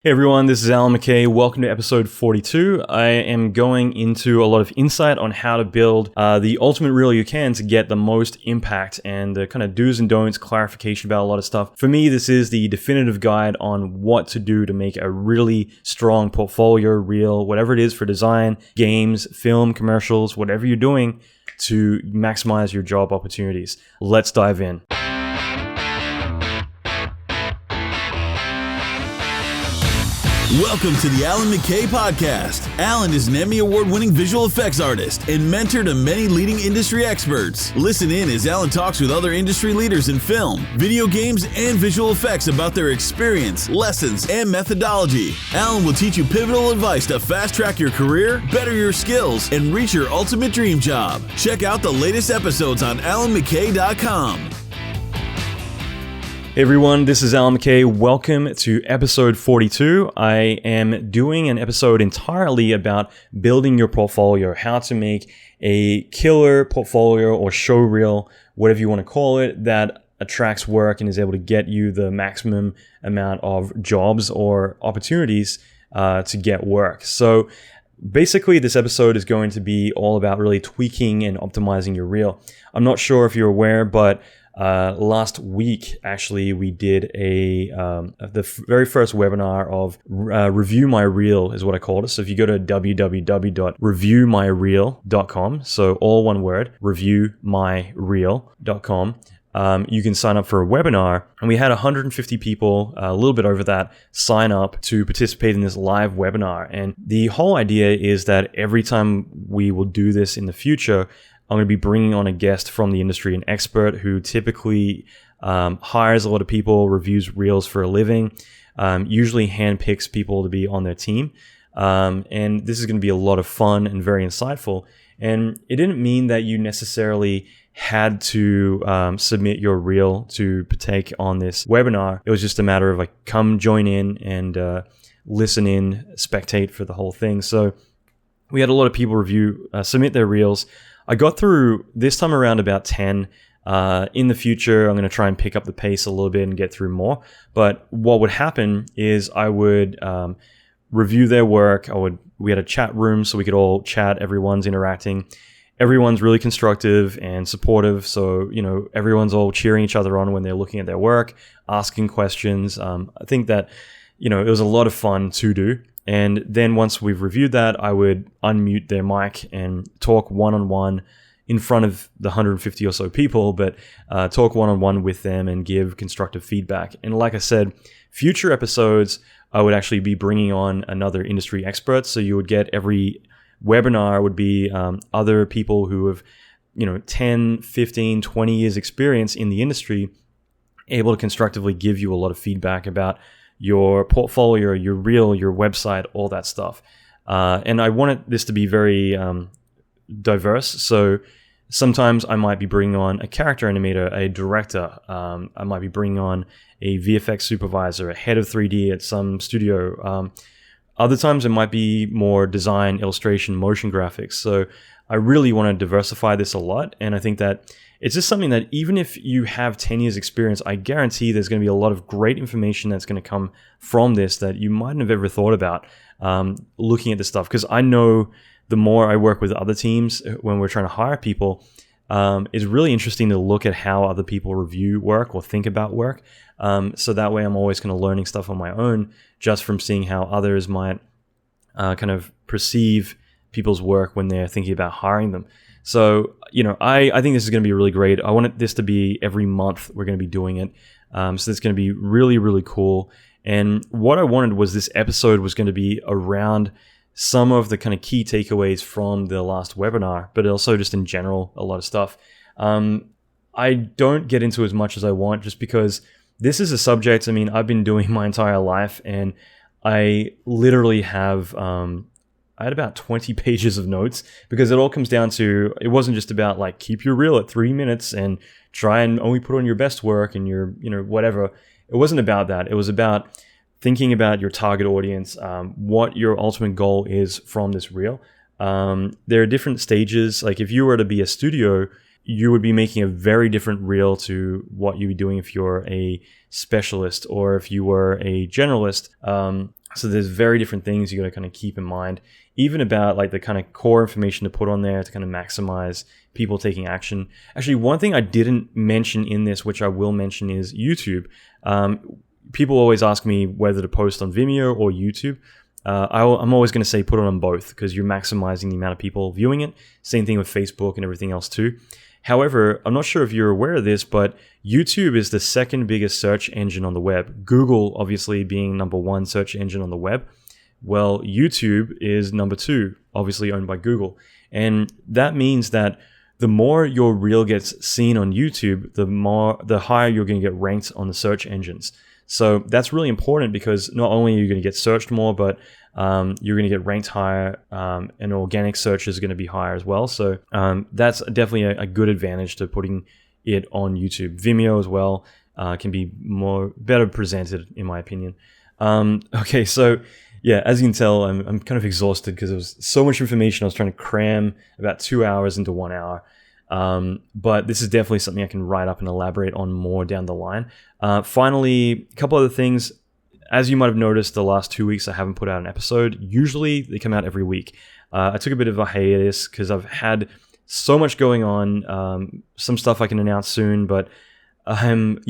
Hey everyone, this is Alan McKay. Welcome to episode 42. I am going into a lot of insight on how to build the ultimate reel you can to get the most impact and the kind of do's and don'ts, clarification about a lot of stuff. For me, this is the definitive guide on what to do to make a really strong portfolio reel, whatever it is for design, games, film, commercials, whatever you're doing to maximize your job opportunities. Let's dive in. Welcome to the Alan McKay Podcast. Alan is an Emmy Award-winning visual effects artist and mentor to many leading industry experts. Listen in as Alan talks with other industry leaders in film, video games, and visual effects about their experience, lessons, and methodology. Alan will teach you pivotal advice to fast-track your career, better your skills, and reach your ultimate dream job. Check out the latest episodes on alanmckay.com. Hey everyone, this is Alan McKay. Welcome to episode 42. I am doing an episode entirely about building your portfolio, how to make a killer portfolio or show reel, whatever you want to call it, that attracts work and is able to get you the maximum amount of jobs or opportunities to get work. So basically, this episode is going to be all about really tweaking and optimizing your reel. I'm not sure if you're aware, but last week, actually, we did the very first webinar of Review My Reel is what I called it. So if you go to www.reviewmyreel.com, so all one word, reviewmyreel.com, you can sign up for a webinar. And we had 150 people, a little bit over that, sign up to participate in this live webinar. And the whole idea is that every time we will do this in the future, I'm going to be bringing on a guest from the industry, an expert who typically hires a lot of people, reviews reels for a living, usually handpicks people to be on their team. And this is going to be a lot of fun and very insightful. And it didn't mean that you necessarily had to submit your reel to partake on this webinar. It was just a matter of like, come join in and listen in, spectate for the whole thing. So we had a lot of people submit their reels. I got through this time around about 10. In the future, I'm going to try and pick up the pace a little bit and get through more. But what would happen is I would review their work. We had a chat room so we could all chat. Everyone's interacting. Everyone's really constructive and supportive. So, everyone's all cheering each other on when they're looking at their work, asking questions. I think that, it was a lot of fun to do. And then once we've reviewed that, I would unmute their mic and talk one-on-one in front of the 150 or so people, but talk one-on-one with them and give constructive feedback. And like I said, future episodes, I would actually be bringing on another industry expert. So you would get every webinar would be other people who have, 10, 15, 20 years experience in the industry, able to constructively give you a lot of feedback about your portfolio, your reel, your website, all that stuff. And I wanted this to be very diverse. So sometimes I might be bringing on a character animator, a director. I might be bringing on a VFX supervisor, a head of 3D at some studio. Other times it might be more design, illustration, motion graphics. So I really want to diversify this a lot. And I think that it's just something that even if you have 10 years experience, I guarantee there's going to be a lot of great information that's going to come from this that you mightn't have ever thought about looking at this stuff. Because I know the more I work with other teams when we're trying to hire people, it's really interesting to look at how other people review work or think about work. So that way I'm always kind of learning stuff on my own just from seeing how others might kind of perceive people's work when they're thinking about hiring them. So, I think this is going to be really great. I want this to be every month we're going to be doing it. So it's going to be really, really cool. And what I wanted was this episode was going to be around some of the kind of key takeaways from the last webinar, but also just in general, a lot of stuff. I don't get into as much as I want just because this is a subject, I've been doing my entire life and I literally have... I had about 20 pages of notes because it all comes down to, it wasn't just about like keep your reel at 3 minutes and try and only put on your best work and your, whatever. It wasn't about that. It was about thinking about your target audience, what your ultimate goal is from this reel. There are different stages. Like if you were to be a studio, you would be making a very different reel to what you'd be doing if you're a specialist or if you were a generalist. So there's very different things you got to kind of keep in mind, even about like the kind of core information to put on there to kind of maximize people taking action. Actually, one thing I didn't mention in this, which I will mention, is YouTube. People always ask me whether to post on Vimeo or YouTube. I'm always going to say put it on both because you're maximizing the amount of people viewing it. Same thing with Facebook and everything else too. However, I'm not sure if you're aware of this, but YouTube is the second biggest search engine on the web. Google, obviously, being number one search engine on the web. Well, YouTube is number two, obviously owned by Google. And that means that the more your reel gets seen on YouTube, the higher you're going to get ranked on the search engines. So that's really important because not only are you going to get searched more, but you're going to get ranked higher, and organic search is going to be higher as well. So that's definitely a good advantage to putting it on YouTube. Vimeo as well can be better presented, in my opinion. Okay, so yeah, as you can tell, I'm kind of exhausted because there was so much information. I was trying to cram about 2 hours into 1 hour. But this is definitely something I can write up and elaborate on more down the line. Finally, a couple other things. As you might have noticed, the last 2 weeks I haven't put out an episode. Usually they come out every week. I took a bit of a hiatus because I've had so much going on. Some stuff I can announce soon, but I'm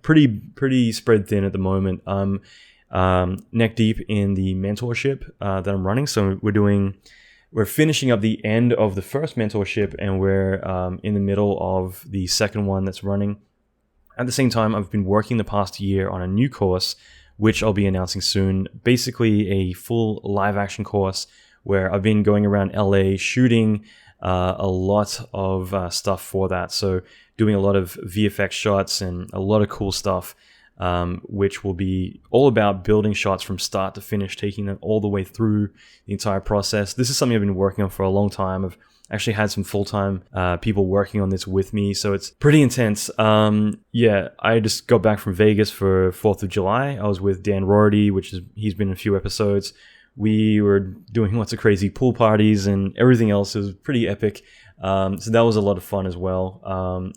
pretty spread thin at the moment. Neck deep in the mentorship that I'm running. So we're finishing up the end of the first mentorship, and we're in the middle of the second one that's running. At the same time, I've been working the past year on a new course, which I'll be announcing soon. Basically a full live action course where I've been going around LA shooting a lot of stuff for that. So doing a lot of VFX shots and a lot of cool stuff, which will be all about building shots from start to finish, taking them all the way through the entire process. This is something I've been working on for a long time. I've actually had some full-time people working on this with me, so it's pretty intense. I just got back from Vegas for 4th of July. I was with Dan Rorty, he's been in a few episodes. We were doing lots of crazy pool parties and everything else. It was pretty epic. So that was a lot of fun as well. So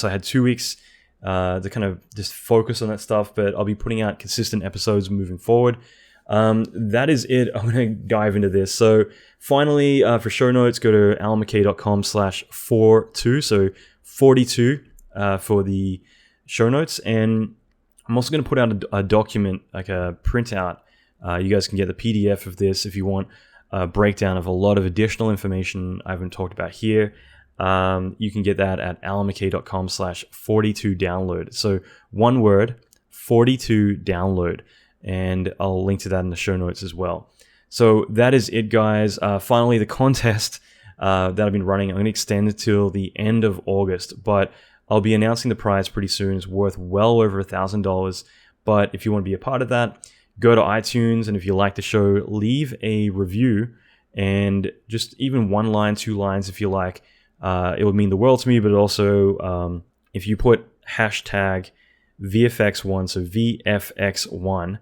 I had 2 weeks to kind of just focus on that stuff, but I'll be putting out consistent episodes moving forward. That is it. I'm going to dive into this. So finally, for show notes, go to alanmckay.com/42. So 42 for the show notes. And I'm also going to put out a document, like a printout. You guys can get the PDF of this if you want a breakdown of a lot of additional information I haven't talked about here. You can get that at alanmckay.com/42 download. So one word, 42 download. And I'll link to that in the show notes as well. So that is it, guys. Finally, the contest that I've been running, I'm going to extend it till the end of August, but I'll be announcing the prize pretty soon. It's worth well over $1,000. But if you want to be a part of that, go to iTunes, and if you like the show, leave a review, and just even 1 line, 2 lines if you like. It would mean the world to me, but also if you put hashtag VFX1, so VFX1,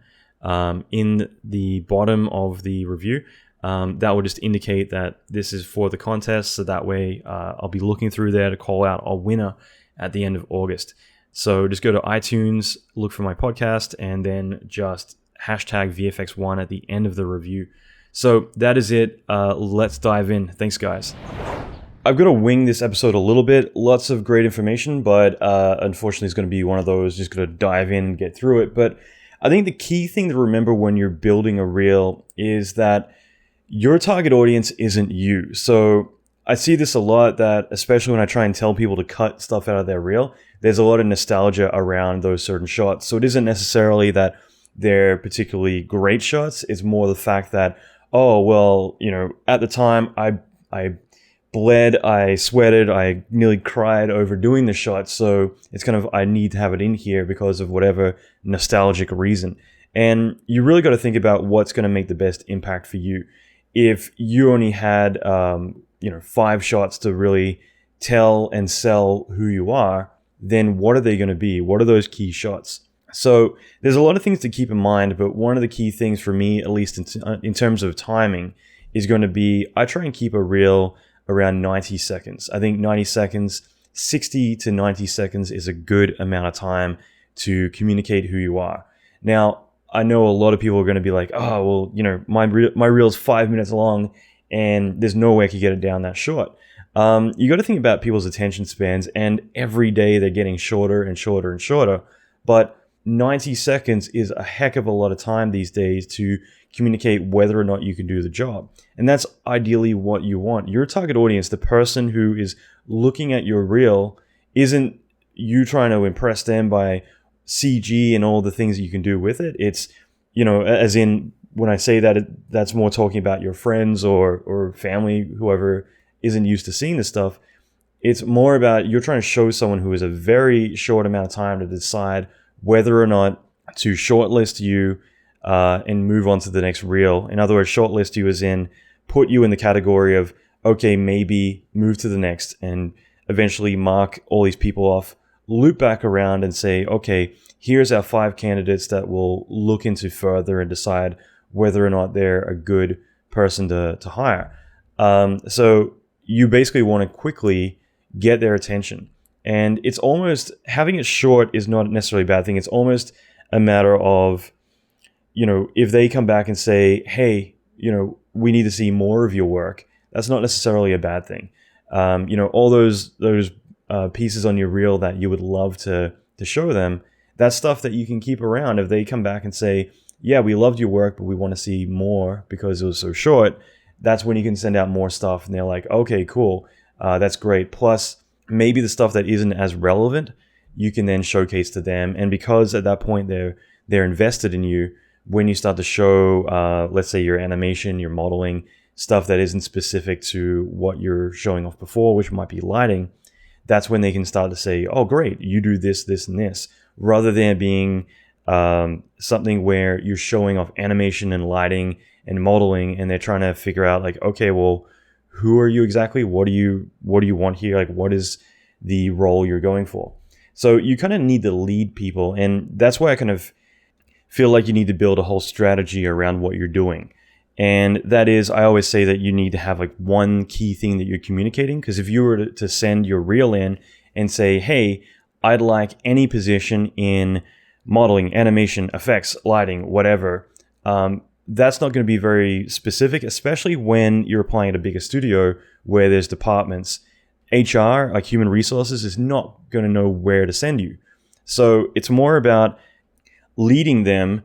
in the bottom of the review, that will just indicate that this is for the contest. So that way I'll be looking through there to call out a winner at the end of August. So just go to iTunes, look for my podcast, and then just hashtag VFX1 at the end of the review. So that is it. Let's dive in. Thanks, guys. I've got to wing this episode a little bit. Lots of great information, but unfortunately it's going to be one of those, just going to dive in and get through it. But I think the key thing to remember when you're building a reel is that your target audience isn't you. So I see this a lot, that especially when I try and tell people to cut stuff out of their reel, there's a lot of nostalgia around those certain shots. So it isn't necessarily that they're particularly great shots. It's more the fact that, oh, well, at the time I bled, I sweated, I nearly cried over doing the shot, so it's kind of, I need to have it in here because of whatever nostalgic reason. And you really got to think about what's going to make the best impact for you. If you only had 5 shots to really tell and sell who you are, then what are they going to be? What are those key shots? So there's a lot of things to keep in mind, but one of the key things for me, at least in terms of timing, is going to be, I try and keep a reel around 90 seconds. I think 90 seconds, 60 to 90 seconds is a good amount of time to communicate who you are. Now, I know a lot of people are going to be like, oh, well, my reel's 5 minutes long and there's no way I could get it down that short. You got to think about people's attention spans, and every day they're getting shorter and shorter and shorter. But 90 seconds is a heck of a lot of time these days to communicate whether or not you can do the job. And that's ideally what you want. Your target audience, the person who is looking at your reel, isn't you trying to impress them by CG and all the things that you can do with it. It's, as in when I say that, that's more talking about your friends or family, whoever isn't used to seeing this stuff. It's more about you're trying to show someone who has a very short amount of time to decide whether or not to shortlist you and move on to the next reel. In other words, shortlist you as in put you in the category of, okay, maybe move to the next, and eventually mark all these people off, loop back around and say, okay, here's our 5 candidates that we'll look into further and decide whether or not they're a good person to hire. So you basically want to quickly get their attention. And it's almost, having it short is not necessarily a bad thing. It's almost a matter of, if they come back and say, hey, we need to see more of your work, that's not necessarily a bad thing. All those pieces on your reel that you would love to show them, that's stuff that you can keep around. If they come back and say, yeah, we loved your work, but we want to see more because it was so short, that's when you can send out more stuff. And they're like, okay, cool. That's great. Plus, maybe the stuff that isn't as relevant, you can then showcase to them. And because at that point they're invested in you, when you start to show, let's say your animation, your modeling, stuff that isn't specific to what you're showing off before, which might be lighting, that's when they can start to say, oh, great, you do this, this, and this, rather than being something where you're showing off animation and lighting and modeling, and they're trying to figure out like, okay, well, who are you exactly? What do you want here? Like, what is the role you're going for? So you kind of need to lead people, and that's why I kind of feel like you need to build a whole strategy around what you're doing. And that is, I always say that you need to have like one key thing that you're communicating, because if you were to send your reel in and say, hey, I'd like any position in modeling, animation, effects, lighting, whatever, that's not going to be very specific, especially when you're applying at a bigger studio where there's departments. HR, like human resources, is not going to know where to send you. So it's more about leading them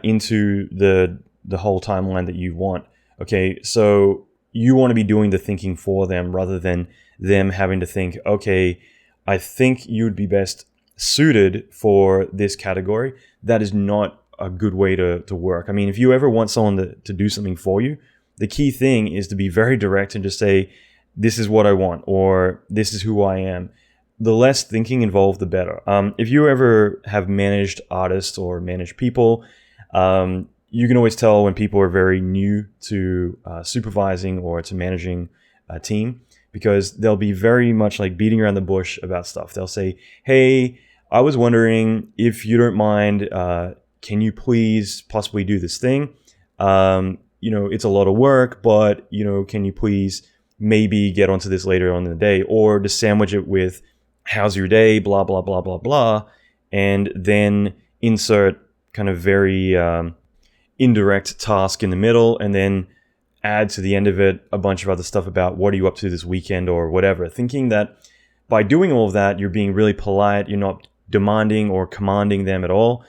into the whole timeline that you want. Okay, so you want to be doing the thinking for them rather than them having to think, okay, I think you would be best suited for this category. That is not a good way to work. I mean, if you ever want someone to do something for you, the key thing is to be very direct and just say, this is what I want, or this is who I am. The less thinking involved, the better. If you ever have managed artists or managed people, you can always tell when people are very new to supervising or to managing a team, because they'll be very much like beating around the bush about stuff. They'll say, hey, I was wondering if you don't mind, can you please possibly do this thing? It's a lot of work, but, can you please maybe get onto this later on in the day, or to sandwich it with, how's your day, blah, blah, blah, blah, blah, and then insert kind of very indirect task in the middle, and then add to the end of it a bunch of other stuff about what are you up to this weekend or whatever, thinking that by doing all of that, you're being really polite, you're not demanding or commanding them at all,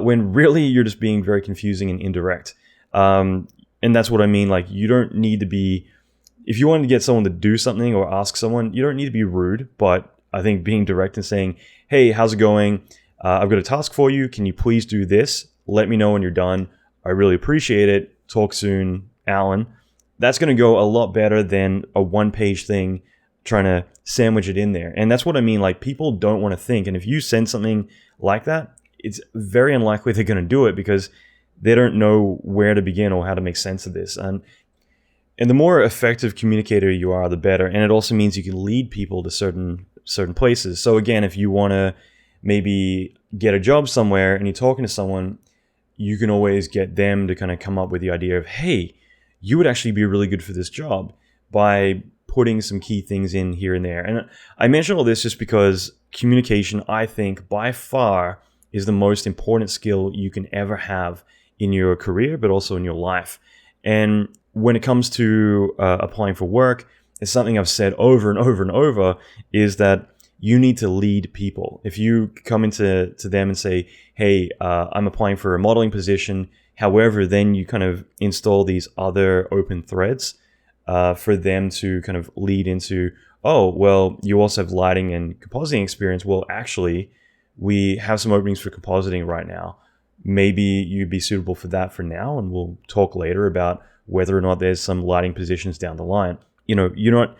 when really you're just being very confusing and indirect. And that's what I mean. Like, you don't need to be, if you want to get someone to do something or ask someone, you don't need to be rude, but I think being direct and saying, hey, how's it going? I've got a task for you. Can you please do this? Let me know when you're done. I really appreciate it. Talk soon, Alan. That's going to go a lot better than a one-page thing trying to sandwich it in there. And that's what I mean. Like, people don't want to think. And if you send something like that, it's very unlikely they're going to do it, because they don't know where to begin or how to make sense of this. And the more effective communicator you are, the better. And it also means you can lead people to certain places. So again, if you want to maybe get a job somewhere and you're talking to someone, you can always get them to kind of come up with the idea of, hey, you would actually be really good for this job, by putting some key things in here and there. And I mention all this just because communication, I think, by far is the most important skill you can ever have in your career, but also in your life. And when it comes to applying for work, it's something I've said over and over and over, is that you need to lead people. If you come into them and say, hey, I'm applying for a modeling position, however, then you kind of install these other open threads for them to kind of lead into, oh, well, you also have lighting and compositing experience. Well, actually, we have some openings for compositing right now. Maybe you'd be suitable for that for now, and we'll talk later about whether or not there's some lighting positions down the line. You're not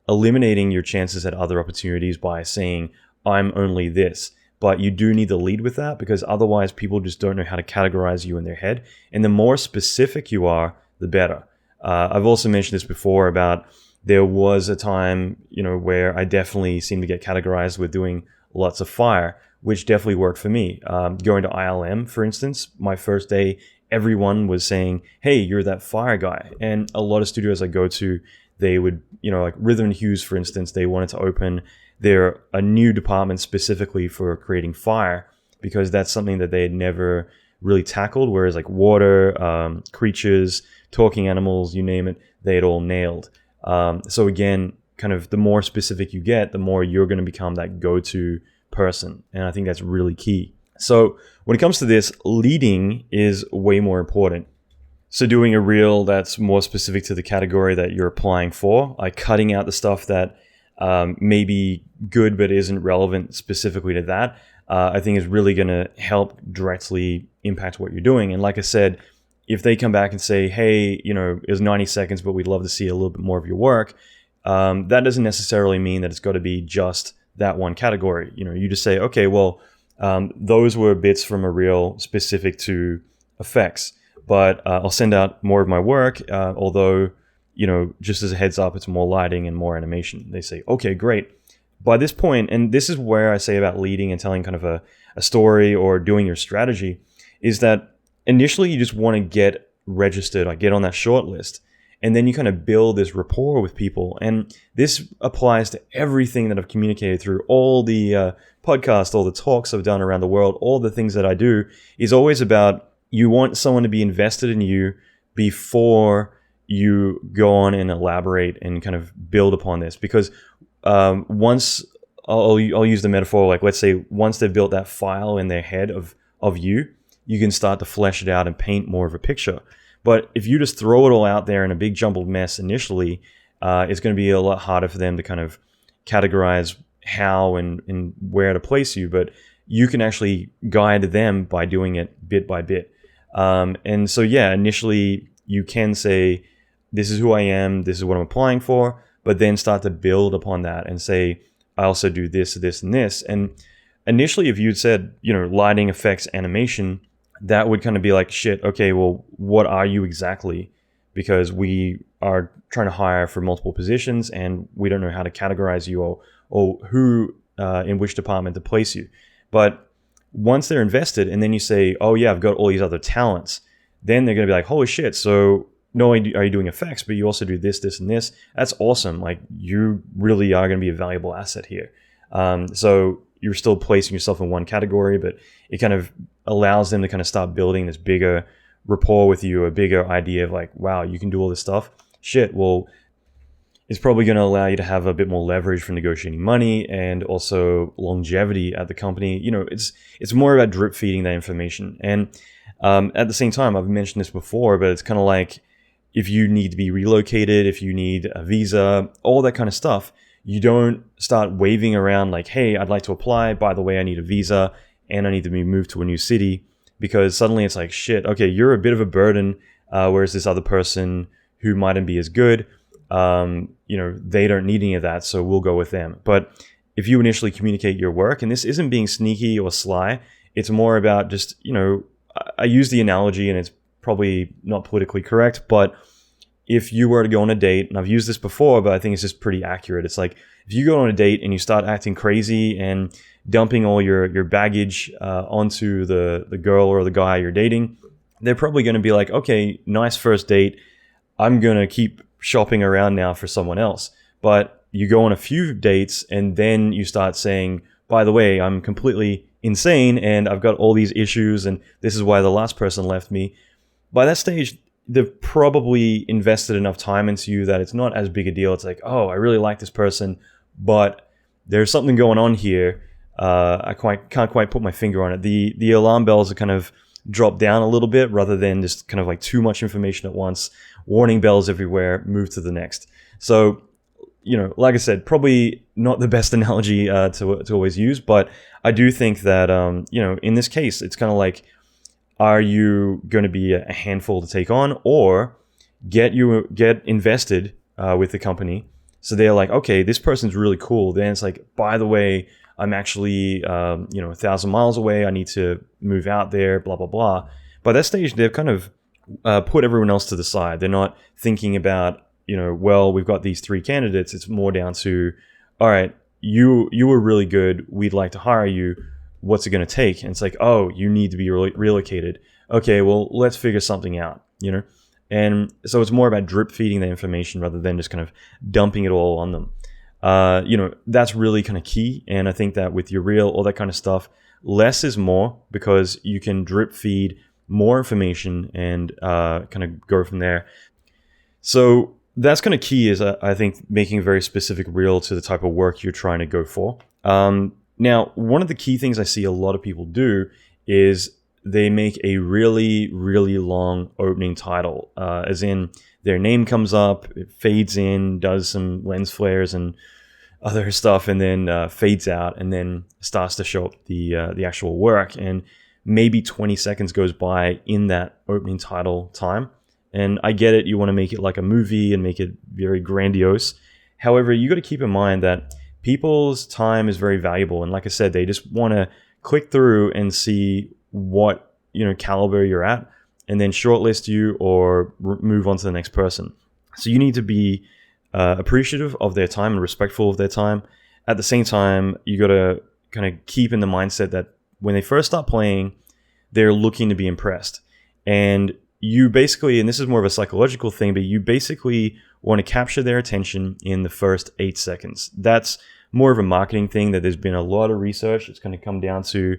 eliminating your chances at other opportunities by saying, I'm only this. But you do need to lead with that, because otherwise people just don't know how to categorize you in their head. And the more specific you are, the better. I've also mentioned this before about there was a time, where I definitely seemed to get categorized with doing lots of fire, which definitely worked for me. Going to ILM, for instance, my first day, everyone was saying, hey, you're that fire guy. And a lot of studios I go to, they would, like Rhythm and Hues, for instance, they wanted to open a new department specifically for creating fire, because that's something that they had never really tackled. Whereas like water, creatures, talking animals, you name it, they had all nailed. So again, kind of the more specific you get, the more you're going to become that go-to person. And I think that's really key. So when it comes to this, leading is way more important. So doing a reel that's more specific to the category that you're applying for, like cutting out the stuff that may be good but isn't relevant specifically to that, I think is really going to help directly impact what you're doing. And like I said, if they come back and say, hey, it was 90 seconds, but we'd love to see a little bit more of your work, that doesn't necessarily mean that it's got to be just that one category. You just say, okay, well, those were bits from a reel specific to effects, but I'll send out more of my work, although, just as a heads up, it's more lighting and more animation. They say, okay, great. By this point, and this is where I say about leading and telling kind of a story or doing your strategy, is that initially you just want to get registered, like get on that short list, and then you kind of build this rapport with people. And this applies to everything that I've communicated through all the podcasts, all the talks I've done around the world, all the things that I do, is always about, you want someone to be invested in you before you go on and elaborate and kind of build upon this. Because once, I'll use the metaphor, like let's say once they've built that file in their head of you, you can start to flesh it out and paint more of a picture. But if you just throw it all out there in a big jumbled mess initially, it's going to be a lot harder for them to kind of categorize how and where to place you. But you can actually guide them by doing it bit by bit. And so, yeah, initially you can say, this is who I am, this is what I'm applying for, but then start to build upon that and say, I also do this, this, and this. And initially, if you'd said, lighting, effects, animation, that would kind of be like, shit, okay, well, what are you exactly? Because we are trying to hire for multiple positions and we don't know how to categorize you or who in which department to place you. But once they're invested and then you say, oh yeah, I've got all these other talents, then they're going to be like, holy shit, so not only are you doing effects, but you also do this, this, and this. That's awesome. Like, you really are going to be a valuable asset here. So you're still placing yourself in one category, but it kind of allows them to kind of start building this bigger rapport with you, a bigger idea of like, wow, you can do all this stuff. Shit, well, it's probably going to allow you to have a bit more leverage for negotiating money and also longevity at the company. It's more about drip feeding that information. And at the same time, I've mentioned this before, but it's kind of like, if you need to be relocated, if you need a visa, all that kind of stuff, you don't start waving around like, hey, I'd like to apply. By the way, I need a visa and I need to be moved to a new city, because suddenly it's like, shit, okay, you're a bit of a burden, whereas this other person who mightn't be as good, they don't need any of that, so we'll go with them. But if you initially communicate your work, and this isn't being sneaky or sly, it's more about just, I use the analogy and it's probably not politically correct, but if you were to go on a date, and I've used this before, but I think it's just pretty accurate. It's like, if you go on a date and you start acting crazy and dumping all your baggage onto the girl or the guy you're dating, they're probably going to be like, okay, nice first date. I'm going to keep shopping around now for someone else. But you go on a few dates and then you start saying, by the way, I'm completely insane and I've got all these issues and this is why the last person left me. By that stage, they've probably invested enough time into you that it's not as big a deal. It's like, oh, I really like this person, but there's something going on here. I can't quite put my finger on it. The alarm bells are kind of drop down a little bit rather than just kind of like too much information at once. Warning bells everywhere, move to the next. So, like I said, probably not the best analogy to always use, but I do think that, in this case, it's kind of like, are you going to be a handful to take on, or get invested with the company? So they're like, okay, this person's really cool. Then it's like, by the way, I'm actually 1,000 miles away. I need to move out there. Blah blah blah. By that stage, they've kind of put everyone else to the side. They're not thinking about well, we've got these 3 candidates. It's more down to, all right, you were really good. We'd like to hire you. What's it going to take? And it's like, oh, you need to be relocated. Okay, well, let's figure something out, And so it's more about drip feeding the information rather than just kind of dumping it all on them. That's really kind of key. And I think that with your reel, all that kind of stuff, less is more, because you can drip feed more information and kind of go from there. So that's kind of key, is I think making a very specific reel to the type of work you're trying to go for. Now, one of the key things I see a lot of people do is they make a really, really long opening title, as in their name comes up, it fades in, does some lens flares and other stuff, and then fades out, and then starts to show up the actual work. And maybe 20 seconds goes by in that opening title time. And I get it, you want to make it like a movie and make it very grandiose. However, you got to keep in mind that people's time is very valuable. And like I said, they just want to click through and see what caliber you're at, and then shortlist you or move on to the next person. So you need to be appreciative of their time and respectful of their time. At the same time, you got to kind of keep in the mindset that when they first start playing, they're looking to be impressed. And you basically, and this is more of a psychological thing, but you basically want to capture their attention in the first 8 seconds. That's more of a marketing thing that there's been a lot of research that's going to come down to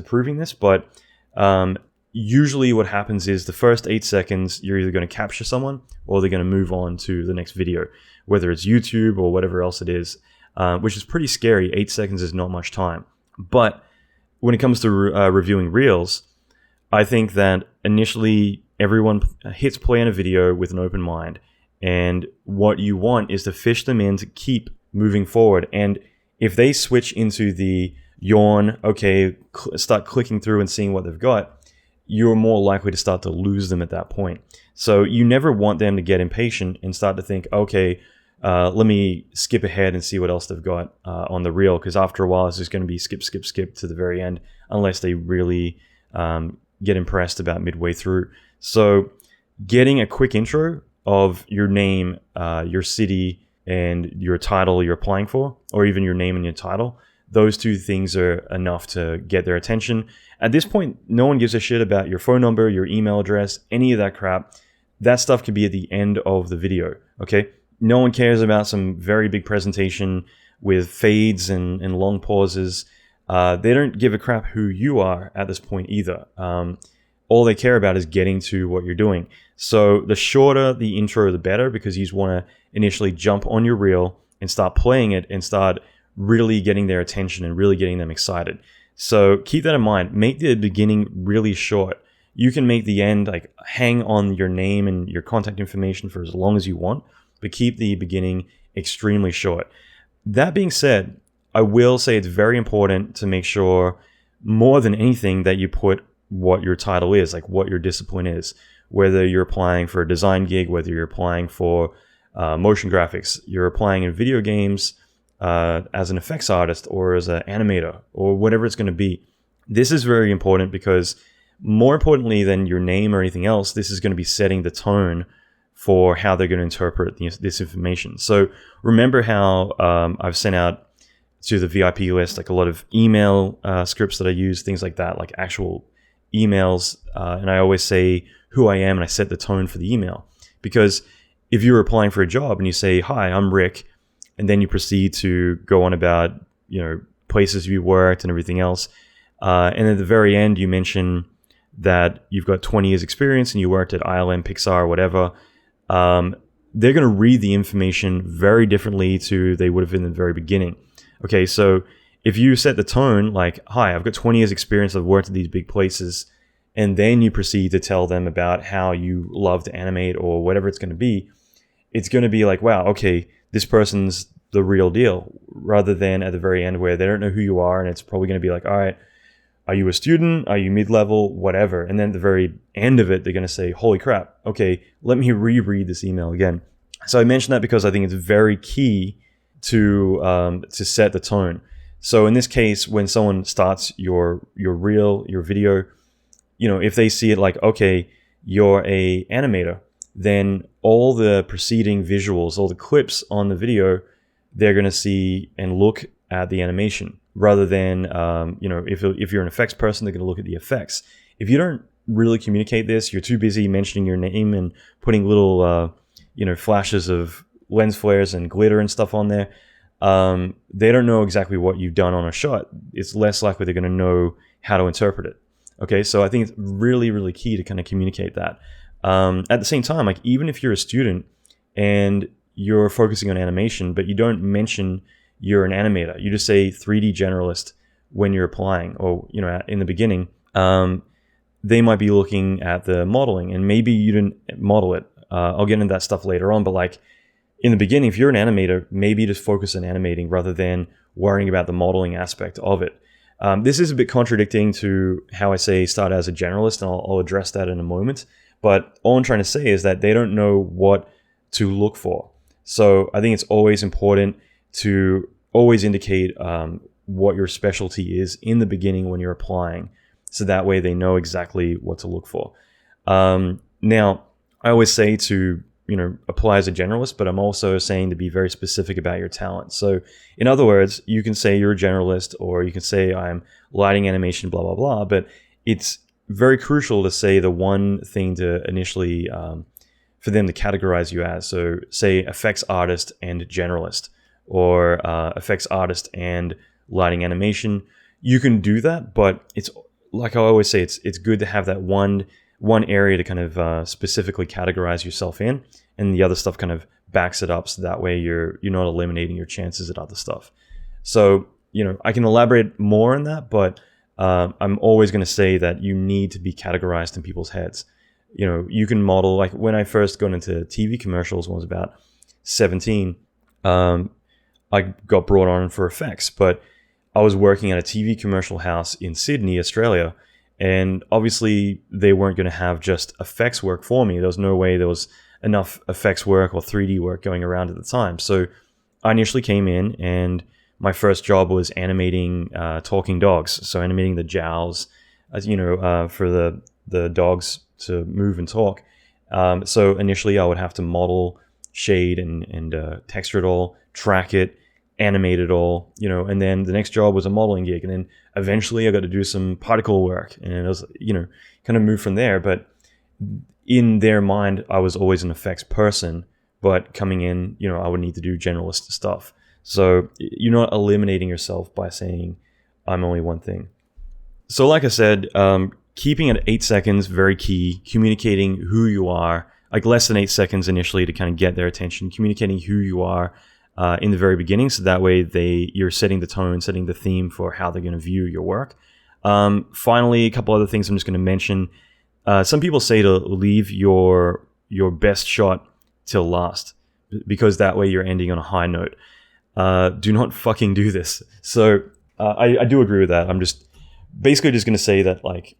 proving this. But usually what happens is the first 8 seconds, you're either going to capture someone or they're going to move on to the next video, whether it's YouTube or whatever else it is, which is pretty scary. 8 seconds is not much time. But when it comes to reviewing reels, I think that initially everyone hits play on a video with an open mind. And what you want is to fish them in to keep moving forward. And if they switch into the yawn, okay, start clicking through and seeing what they've got, you're more likely to start to lose them at that point. So you never want them to get impatient and start to think, okay, let me skip ahead and see what else they've got on the reel, because after a while it's just going to be skip to the very end, unless they really get impressed about midway through. So getting a quick intro of your name, your city, and your title you're applying for, or even your name and your title, those 2 things are enough to get their attention. At this point, no one gives a shit about your phone number, your email address, any of that crap. That stuff could be at the end of the video, okay? No one cares about some very big presentation with fades and long pauses. They don't give a crap who you are at this point either. All they care about is getting to what you're doing. So the shorter the intro, the better, because you just want to initially jump on your reel and start playing it and start really getting their attention and really getting them excited. So keep that in mind. Make the beginning really short. You can make the end, like, hang on your name and your contact information for as long as you want, but keep the beginning extremely short. That being said, I will say it's very important to make sure, more than anything, that you put what your title is, like what your discipline is. Whether you're applying for a design gig, whether you're applying for motion graphics, you're applying in video games as an effects artist or as an animator or whatever it's going to be. This is very important because, more importantly than your name or anything else, this is going to be setting the tone for how they're going to interpret this information. So remember how I've sent out to the VIP list like a lot of email scripts that I use, things like that, like actual emails, and I always say who I am and I set the tone for the email. Because if you're applying for a job and you say, "Hi, I'm Rick," and then you proceed to go on about places you worked and everything else, And at the very end, you mention that you've got 20 years experience and you worked at ILM, Pixar, whatever. They're going to read the information very differently to they would have in the very beginning. Okay, so if you set the tone like, hi, I've got 20 years experience, I've worked at these big places, and then you proceed to tell them about how you love to animate or whatever it's going to be, it's going to be like, wow, okay, this person's the real deal, rather than at the very end where they don't know who you are and it's probably going to be like, all right, are you a student? Are you mid-level? Whatever. And then at the very end of it, they're going to say, holy crap, okay, let me reread this email again. So I mention that because I think it's very key to set the tone. So in this case, when someone starts your reel, your video, if they see it like, okay, you're a animator, then all the preceding visuals, all the clips on the video, they're going to see and look at the animation rather than, if you're an effects person, they're going to look at the effects. If you don't really communicate this, you're too busy mentioning your name and putting little, flashes of lens flares and glitter and stuff on there. They don't know exactly what you've done on a shot. It's less likely they're going to know how to interpret it. Okay, so I think it's really, really key to kind of communicate that. At the same time, like even if you're a student and you're focusing on animation, but you don't mention you're an animator, you just say 3D generalist when you're applying, or in the beginning, they might be looking at the modeling, and maybe you didn't model it. I'll get into that stuff later on, but like in the beginning, if you're an animator, maybe just focus on animating rather than worrying about the modeling aspect of it. This is a bit contradicting to how I say start as a generalist, and I'll address that in a moment. But all I'm trying to say is that they don't know what to look for. So I think it's always important to always indicate what your specialty is in the beginning when you're applying, so that way they know exactly what to look for. Now, I always say to apply as a generalist, but I'm also saying to be very specific about your talent. So in other words, you can say you're a generalist, or you can say I'm lighting, animation, blah, blah, blah, but it's very crucial to say the one thing to initially, for them to categorize you as. So say effects artist and generalist, or effects artist and lighting animation. You can do that, but it's like I always say, it's good to have that one area to kind of specifically categorize yourself in, and the other stuff kind of backs it up, so that way you're not eliminating your chances at other stuff. So I can elaborate more on that, but I'm always going to say that you need to be categorized in people's heads. You can model, like when I first got into TV commercials when I was about 17, I got brought on for effects, but I was working at a TV commercial house in Sydney, Australia, and obviously they weren't going to have just effects work for me. There was no way there was enough effects work or 3D work going around at the time. So I initially came in, and my first job was animating talking dogs. So animating the jowls, for the dogs to move and talk. So initially I would have to model, shade, and texture it all, track it, animate it all, and then the next job was a modeling gig. And then eventually I got to do some particle work, and it was, kind of move from there. But in their mind, I was always an effects person, but coming in, I would need to do generalist stuff. So you're not eliminating yourself by saying I'm only one thing. So like I said, keeping it 8 seconds, very key. Communicating who you are, like less than 8 seconds initially to kind of get their attention. Communicating who you are in the very beginning, so that way you're setting the tone, setting the theme for how they're going to view your work. Finally, a couple other things I'm just going to mention. Some people say to leave your best shot till last, because that way you're ending on a high note. Do not fucking do this. So I do agree with that. I'm just basically just going to say that, like,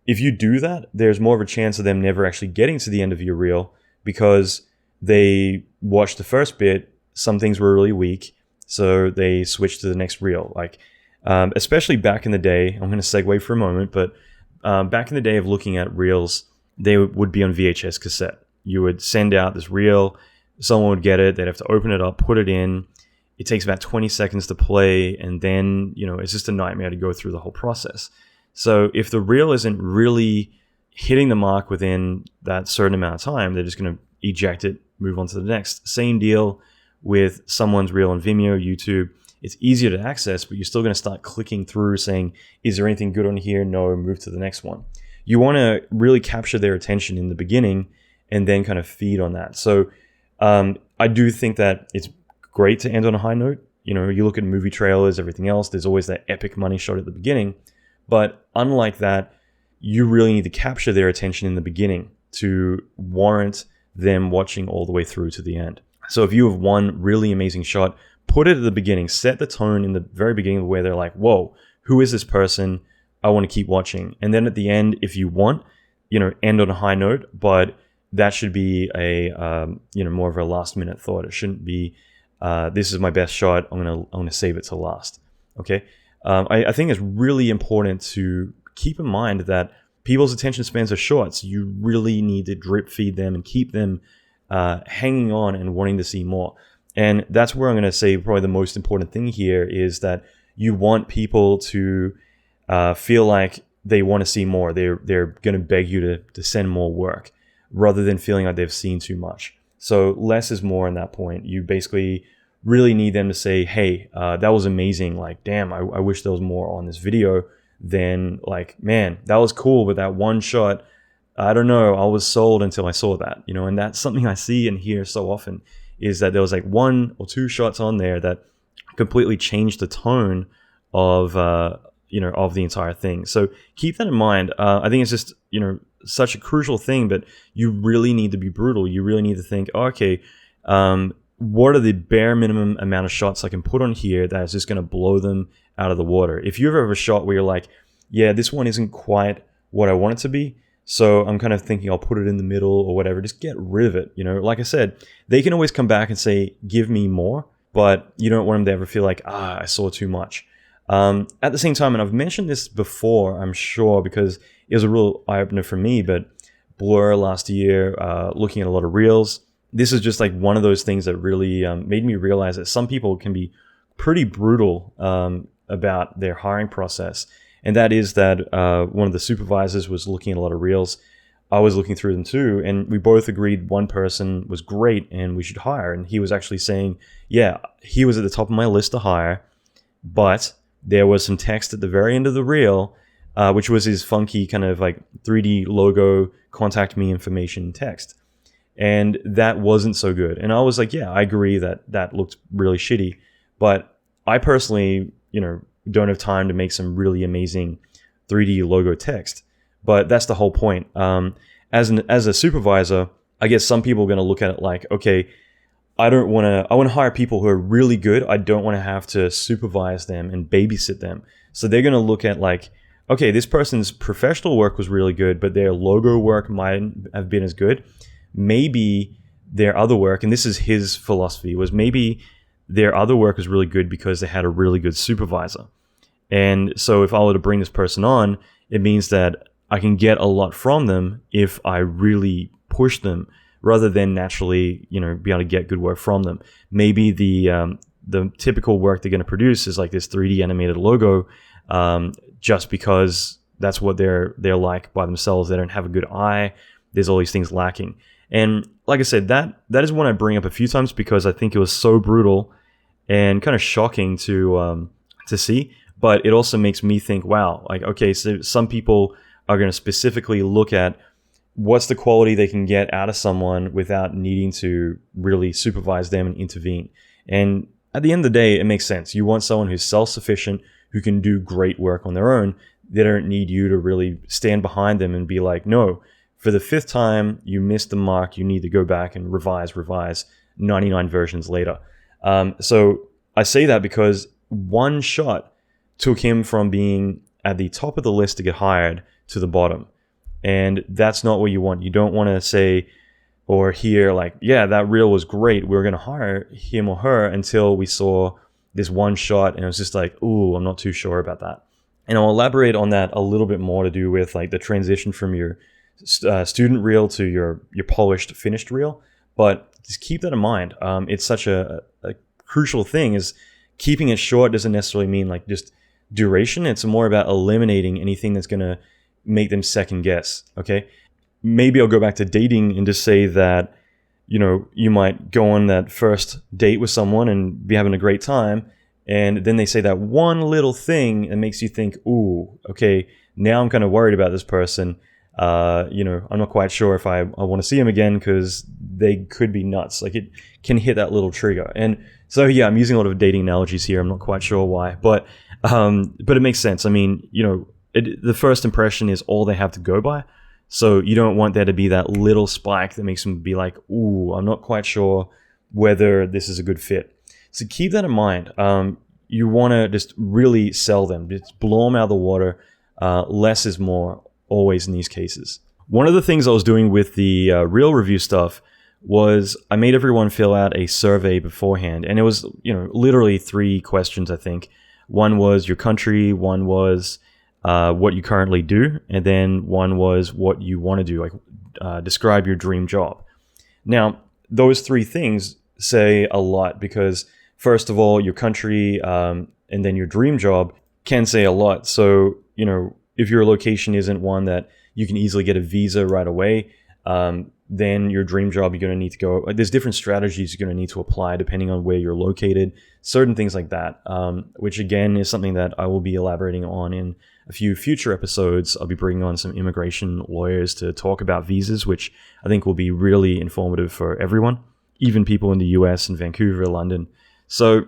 if you do that, there's more of a chance of them never actually getting to the end of your reel, because they watched the first bit, some things were really weak, so they switched to the next reel. Like, especially back in the day, I'm going to segue for a moment, but back in the day of looking at reels, they would be on VHS cassette. You would send out this reel, someone would get it, they'd have to open it up, put it in. It takes about 20 seconds to play, and then, it's just a nightmare to go through the whole process. So if the reel isn't really hitting the mark within that certain amount of time, they're just going to eject it, move on to the next. Same deal with someone's reel on Vimeo, YouTube. it's easier to access, but you're still going to start clicking through saying, is there anything good on here? No, move to the next one. You want to really capture their attention in the beginning and then kind of feed on that. So I do think that it's great to end on a high note. You look at movie trailers, everything else, there's always that epic money shot at the beginning. But unlike that, you really need to capture their attention in the beginning to warrant them watching all the way through to the end. So if you have one really amazing shot, put it at the beginning, set the tone in the very beginning where they're like, whoa, who is this person? I want to keep watching. And then at the end, if you want, end on a high note, but that should be a, more of a last minute thought. It shouldn't be, this is my best shot. I'm going to save it to last. Okay. I think it's really important to keep in mind that people's attention spans are short. So you really need to drip feed them and keep them hanging on and wanting to see more. And that's where I'm going to say probably the most important thing here is that you want people to feel like they want to see more. They're going to beg you to send more work rather than feeling like they've seen too much. So less is more in that point. You basically really need them to say, hey, that was amazing. Like, damn, I wish there was more on this video. Then like, man, that was cool. But that one shot, I don't know, I was sold until I saw that, and that's something I see and hear so often is that there was like one or two shots on there that completely changed the tone of, of the entire thing. So keep that in mind. I think it's just, such a crucial thing, but you really need to be brutal. You really need to think, okay, what are the bare minimum amount of shots I can put on here that is just going to blow them out of the water? If you've ever a shot where you're like, yeah, this one isn't quite what I want it to be, so I'm kind of thinking I'll put it in the middle or whatever, just get rid of it. Like I said, they can always come back and say, give me more, but you don't want them to ever feel like, I saw too much. At the same time, and I've mentioned this before, I'm sure, because it was a real eye-opener for me, but Blur last year, looking at a lot of reels, this is just like one of those things that really made me realize that some people can be pretty brutal about their hiring process. And that is that one of the supervisors was looking at a lot of reels. I was looking through them too, and we both agreed one person was great and we should hire. And he was actually saying, yeah, he was at the top of my list to hire, but there was some text at the very end of the reel, which was his funky kind of like 3D logo, contact me information text. And that wasn't so good. And I was like, yeah, I agree that looked really shitty. But I personally, don't have time to make some really amazing 3D logo text. But that's the whole point. As a supervisor, I guess some people are going to look at it like, okay, I want to hire people who are really good. I don't want to have to supervise them and babysit them. So they're going to look at like, okay, this person's professional work was really good, but their logo work might have been as good. Maybe their other work, and this is his philosophy, was maybe their other work was really good because they had a really good supervisor. And so if I were to bring this person on, it means that I can get a lot from them if I really push them rather than naturally, be able to get good work from them. Maybe the typical work they're going to produce is like this 3D animated logo, just because that's what they're like by themselves. They don't have a good eye. There's all these things lacking. And like I said, that is one I bring up a few times because I think it was so brutal and kind of shocking to see. But it also makes me think, wow, like, okay, so some people are going to specifically look at what's the quality they can get out of someone without needing to really supervise them and intervene. And at the end of the day, it makes sense. You want someone who's self-sufficient, who can do great work on their own. They don't need you to really stand behind them and be like, no, for the 5th time, you missed the mark. You need to go back and revise 99 versions later. So I say that because one shot took him from being at the top of the list to get hired to the bottom. And that's not what you want. You don't want to say or hear like, yeah, that reel was great. We're going to hire him or her until we saw this one shot. And it was just like, ooh, I'm not too sure about that. And I'll elaborate on that a little bit more to do with like the transition from your student reel to your polished, finished reel. But just keep that in mind. It's such a crucial thing is keeping it short doesn't necessarily mean like just duration. It's more about eliminating anything that's going to make them second guess. Okay. Maybe I'll go back to dating and just say that, you might go on that first date with someone and be having a great time. And then they say that one little thing and makes you think, ooh, okay, now I'm kind of worried about this person. I'm not quite sure if I want to see him again because they could be nuts. Like it can hit that little trigger. And so, yeah, I'm using a lot of dating analogies here. I'm not quite sure why, but it makes sense. I mean, the first impression is all they have to go by. So you don't want there to be that little spike that makes them be like, ooh, I'm not quite sure whether this is a good fit. So keep that in mind. You want to just really sell them, just blow them out of the water. Less is more always in these cases. One of the things I was doing with the real review stuff was I made everyone fill out a survey beforehand. And it was, literally 3 questions, I think. One was your country, one was what you currently do, and then one was what you want to do, like describe your dream job. Now, those 3 things say a lot because, first of all, your country and then your dream job can say a lot. So, if your location isn't one that you can easily get a visa right away, then your dream job, you're going to need to go. There's different strategies you're going to need to apply depending on where you're located, certain things like that, which again is something that I will be elaborating on in a few future episodes. I'll be bringing on some immigration lawyers to talk about visas, which I think will be really informative for everyone, even people in the US and Vancouver, London. So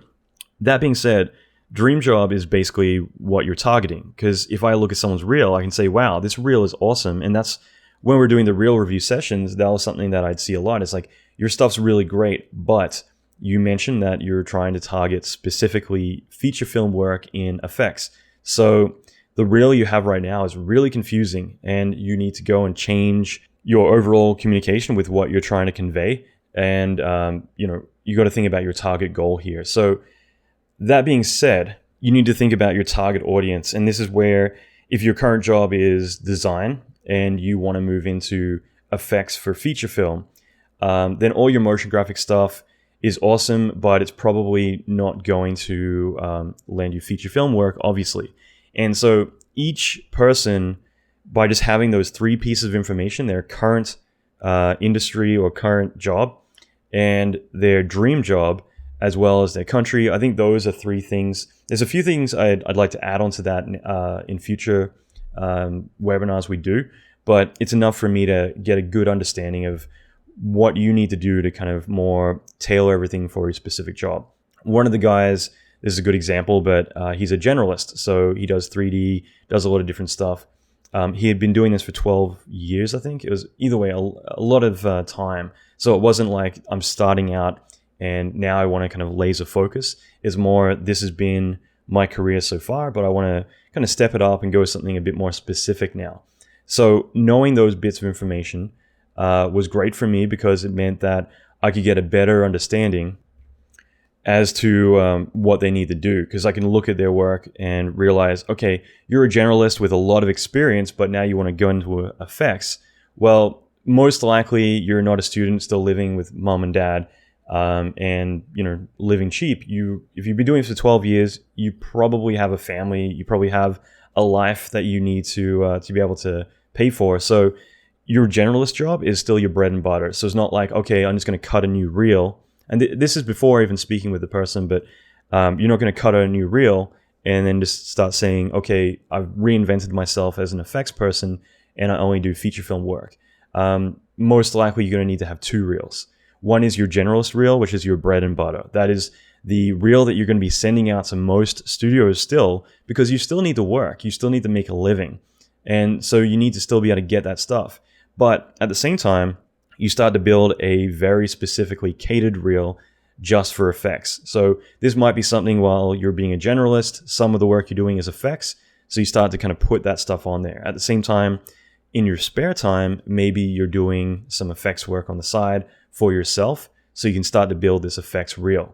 that being said, dream job is basically what you're targeting. Because if I look at someone's reel, I can say, wow, this reel is awesome. And that's when we're doing the reel review sessions, that was something that I'd see a lot. It's like, your stuff's really great, but you mentioned that you're trying to target specifically feature film work in effects. So the reel you have right now is really confusing, and you need to go and change your overall communication with what you're trying to convey. And, you got to think about your target goal here. So that being said, you need to think about your target audience. And this is where, if your current job is design and you want to move into effects for feature film, then all your motion graphic stuff is awesome, but it's probably not going to land you feature film work, obviously. And so each person, by just having those 3 pieces of information, their current industry or current job and their dream job, as well as their country, I think those are 3 things. There's a few things I'd like to add on to that in future webinars we do, but it's enough for me to get a good understanding of what you need to do to kind of more tailor everything for your specific job. One of the guys, this is a good example, but he's a generalist. So he does 3D, does a lot of different stuff. He had been doing this for 12 years, I think. It was, either way, a lot of time. So it wasn't like I'm starting out and now I want to kind of laser focus. It's more, this has been my career so far, but I want to kind of step it up and go with something a bit more specific now. So knowing those bits of information was great for me because it meant that I could get a better understanding as to what they need to do, because I can look at their work and realize, okay, you're a generalist with a lot of experience, but now you want to go into effects. Well, most likely you're not a student still living with mom and dad and living cheap. If you've been doing this for 12 years, you probably have a family, you probably have a life that you need to be able to pay for. So your generalist job is still your bread and butter. So it's not like, okay, I'm just going to cut a new reel. And this is before even speaking with the person, but you're not going to cut a new reel and then just start saying, okay, I've reinvented myself as an effects person and I only do feature film work. Most likely you're going to need to have 2 reels. One is your generalist reel, which is your bread and butter. That is the reel that you're going to be sending out to most studios still, because you still need to work. You still need to make a living. And so you need to still be able to get that stuff. But at the same time, you start to build a very specifically catered reel just for effects. So this might be something while you're being a generalist, some of the work you're doing is effects. So you start to kind of put that stuff on there. At the same time, in your spare time, maybe you're doing some effects work on the side for yourself. So you can start to build this effects reel.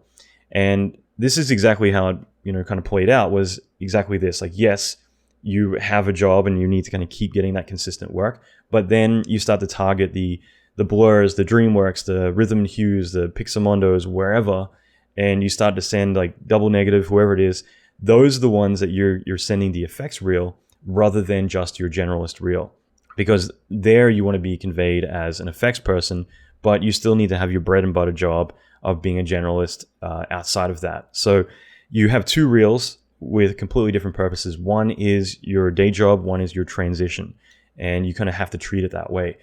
And this is exactly how it, kind of played out, was exactly this. Like, yes, you have a job and you need to kind of keep getting that consistent work, but then you start to target the Blurs, the DreamWorks, the Rhythm and Hues, the Pixamondos, wherever, and you start to send like Double Negative, whoever it is. Those are the ones that you're sending the effects reel rather than just your generalist reel, because there you want to be conveyed as an effects person, but you still need to have your bread and butter job of being a generalist outside of that. So you have two reels with completely different purposes. One is your day job, one is your transition, and you kind of have to treat it that way.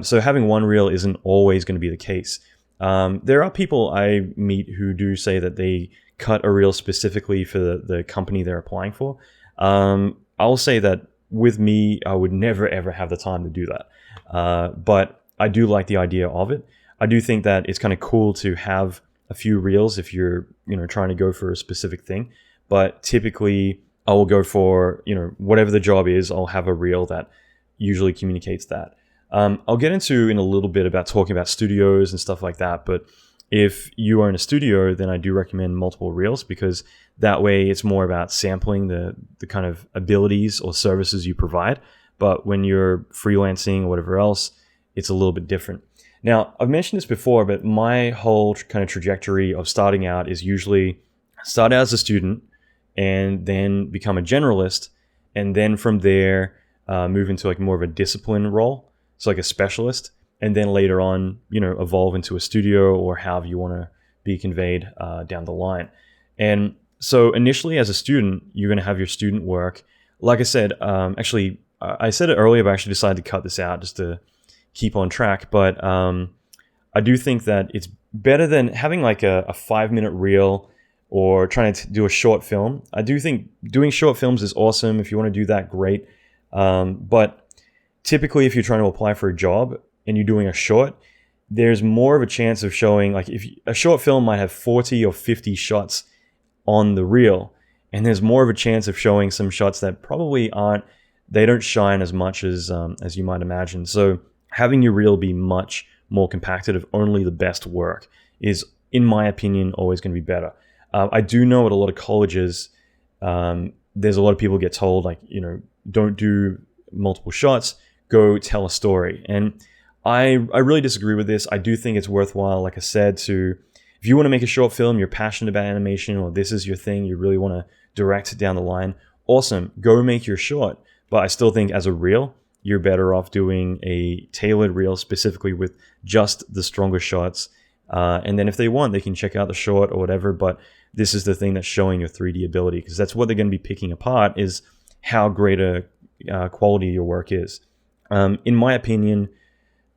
So having one reel isn't always going to be the case. There are people I meet who do say that they cut a reel specifically for the company they're applying for. I'll say that with me, I would never ever have the time to do that. But I do like the idea of it. I do think that it's kind of cool to have a few reels if you're, trying to go for a specific thing. But typically I will go for, whatever the job is, I'll have a reel that usually communicates that. I'll get into in a little bit about talking about studios and stuff like that. But if you are in a studio, then I do recommend multiple reels, because that way it's more about sampling the kind of abilities or services you provide. But when you're freelancing or whatever else, it's a little bit different. Now, I've mentioned this before, but my whole kind of trajectory of starting out is usually start out as a student and then become a generalist. And then from there, move into like more of a discipline role. So like a specialist. And then later on, evolve into a studio or however you want to be conveyed down the line. And so initially as a student, you're going to have your student work. Like I said, actually, I said it earlier, but I actually decided to cut this out just to keep on track. But I do think that it's better than having like a 5-minute reel or trying to do a short film. I do think doing short films is awesome. If you want to do that, great. But typically if you're trying to apply for a job and you're doing a short, there's more of a chance of showing, like if a short film might have 40 or 50 shots on the reel, and there's more of a chance of showing some shots that probably they don't shine as much as you might imagine. So having your reel be much more compacted of only the best work is, in my opinion, always going to be better. I do know at a lot of colleges, there's a lot of people get told, like, don't do multiple shots, go tell a story. And I really disagree with this. I do think it's worthwhile, like I said, if you want to make a short film, you're passionate about animation, or this is your thing, you really want to direct down the line, awesome, go make your short. But I still think as a reel, you're better off doing a tailored reel specifically with just the stronger shots. And then if they want, they can check out the short or whatever. But this is the thing that's showing your 3D ability, because that's what they're going to be picking apart, is how great a quality your work is. In my opinion,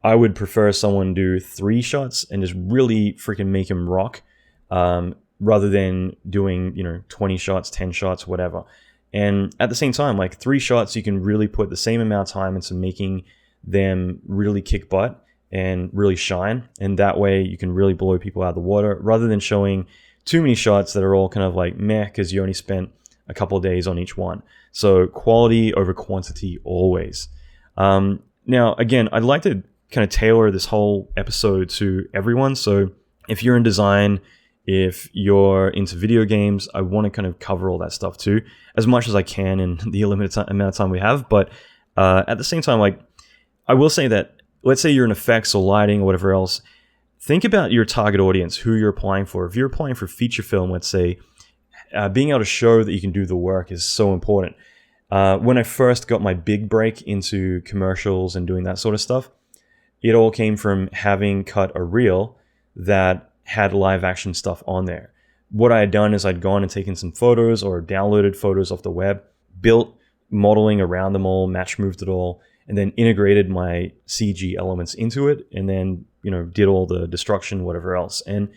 I would prefer someone do 3 shots and just really freaking make them rock, rather than doing, 20 shots, 10 shots, whatever. And at the same time, like 3 shots, you can really put the same amount of time into making them really kick butt and really shine. And that way you can really blow people out of the water, rather than showing too many shots that are all kind of like meh, because you only spent a couple of days on each one. So quality over quantity always. Now, again, I'd like to kind of tailor this whole episode to everyone. So if you're in design, if you're into video games, I want to kind of cover all that stuff too, as much as I can in the limited amount of time we have. But at the same time, like, I will say that, let's say you're in effects or lighting or whatever else, think about your target audience, who you're applying for. If you're applying for feature film, let's say, being able to show that you can do the work is so important. When I first got my big break into commercials and doing that sort of stuff, it all came from having cut a reel that had live action stuff on there. What I had done is I'd gone and taken some photos or downloaded photos off the web, built modeling around them all, match moved it all, and then integrated my CG elements into it, and then, did all the destruction, whatever else. And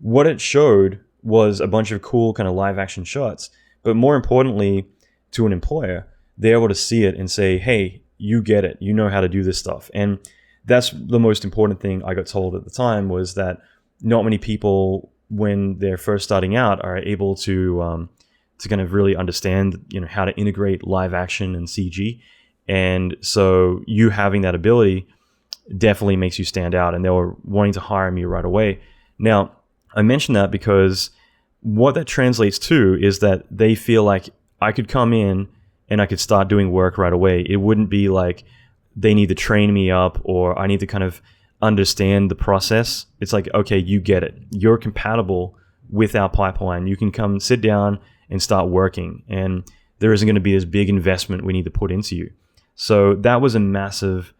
what it showed was a bunch of cool kind of live action shots. But more importantly, to an employer, they're able to see it and say, hey, you get it. You know how to do this stuff. And that's the most important thing I got told at the time, was that not many people, when they're first starting out, are able to kind of really understand, how to integrate live action and CG. And so you having that ability definitely makes you stand out, and they were wanting to hire me right away. Now, I mention that because what that translates to is that they feel like I could come in and I could start doing work right away. It wouldn't be like they need to train me up or I need to kind of understand the process. It's like, okay, you get it. You're compatible with our pipeline. You can come sit down and start working, and there isn't going to be this big investment we need to put into you. So that was a massive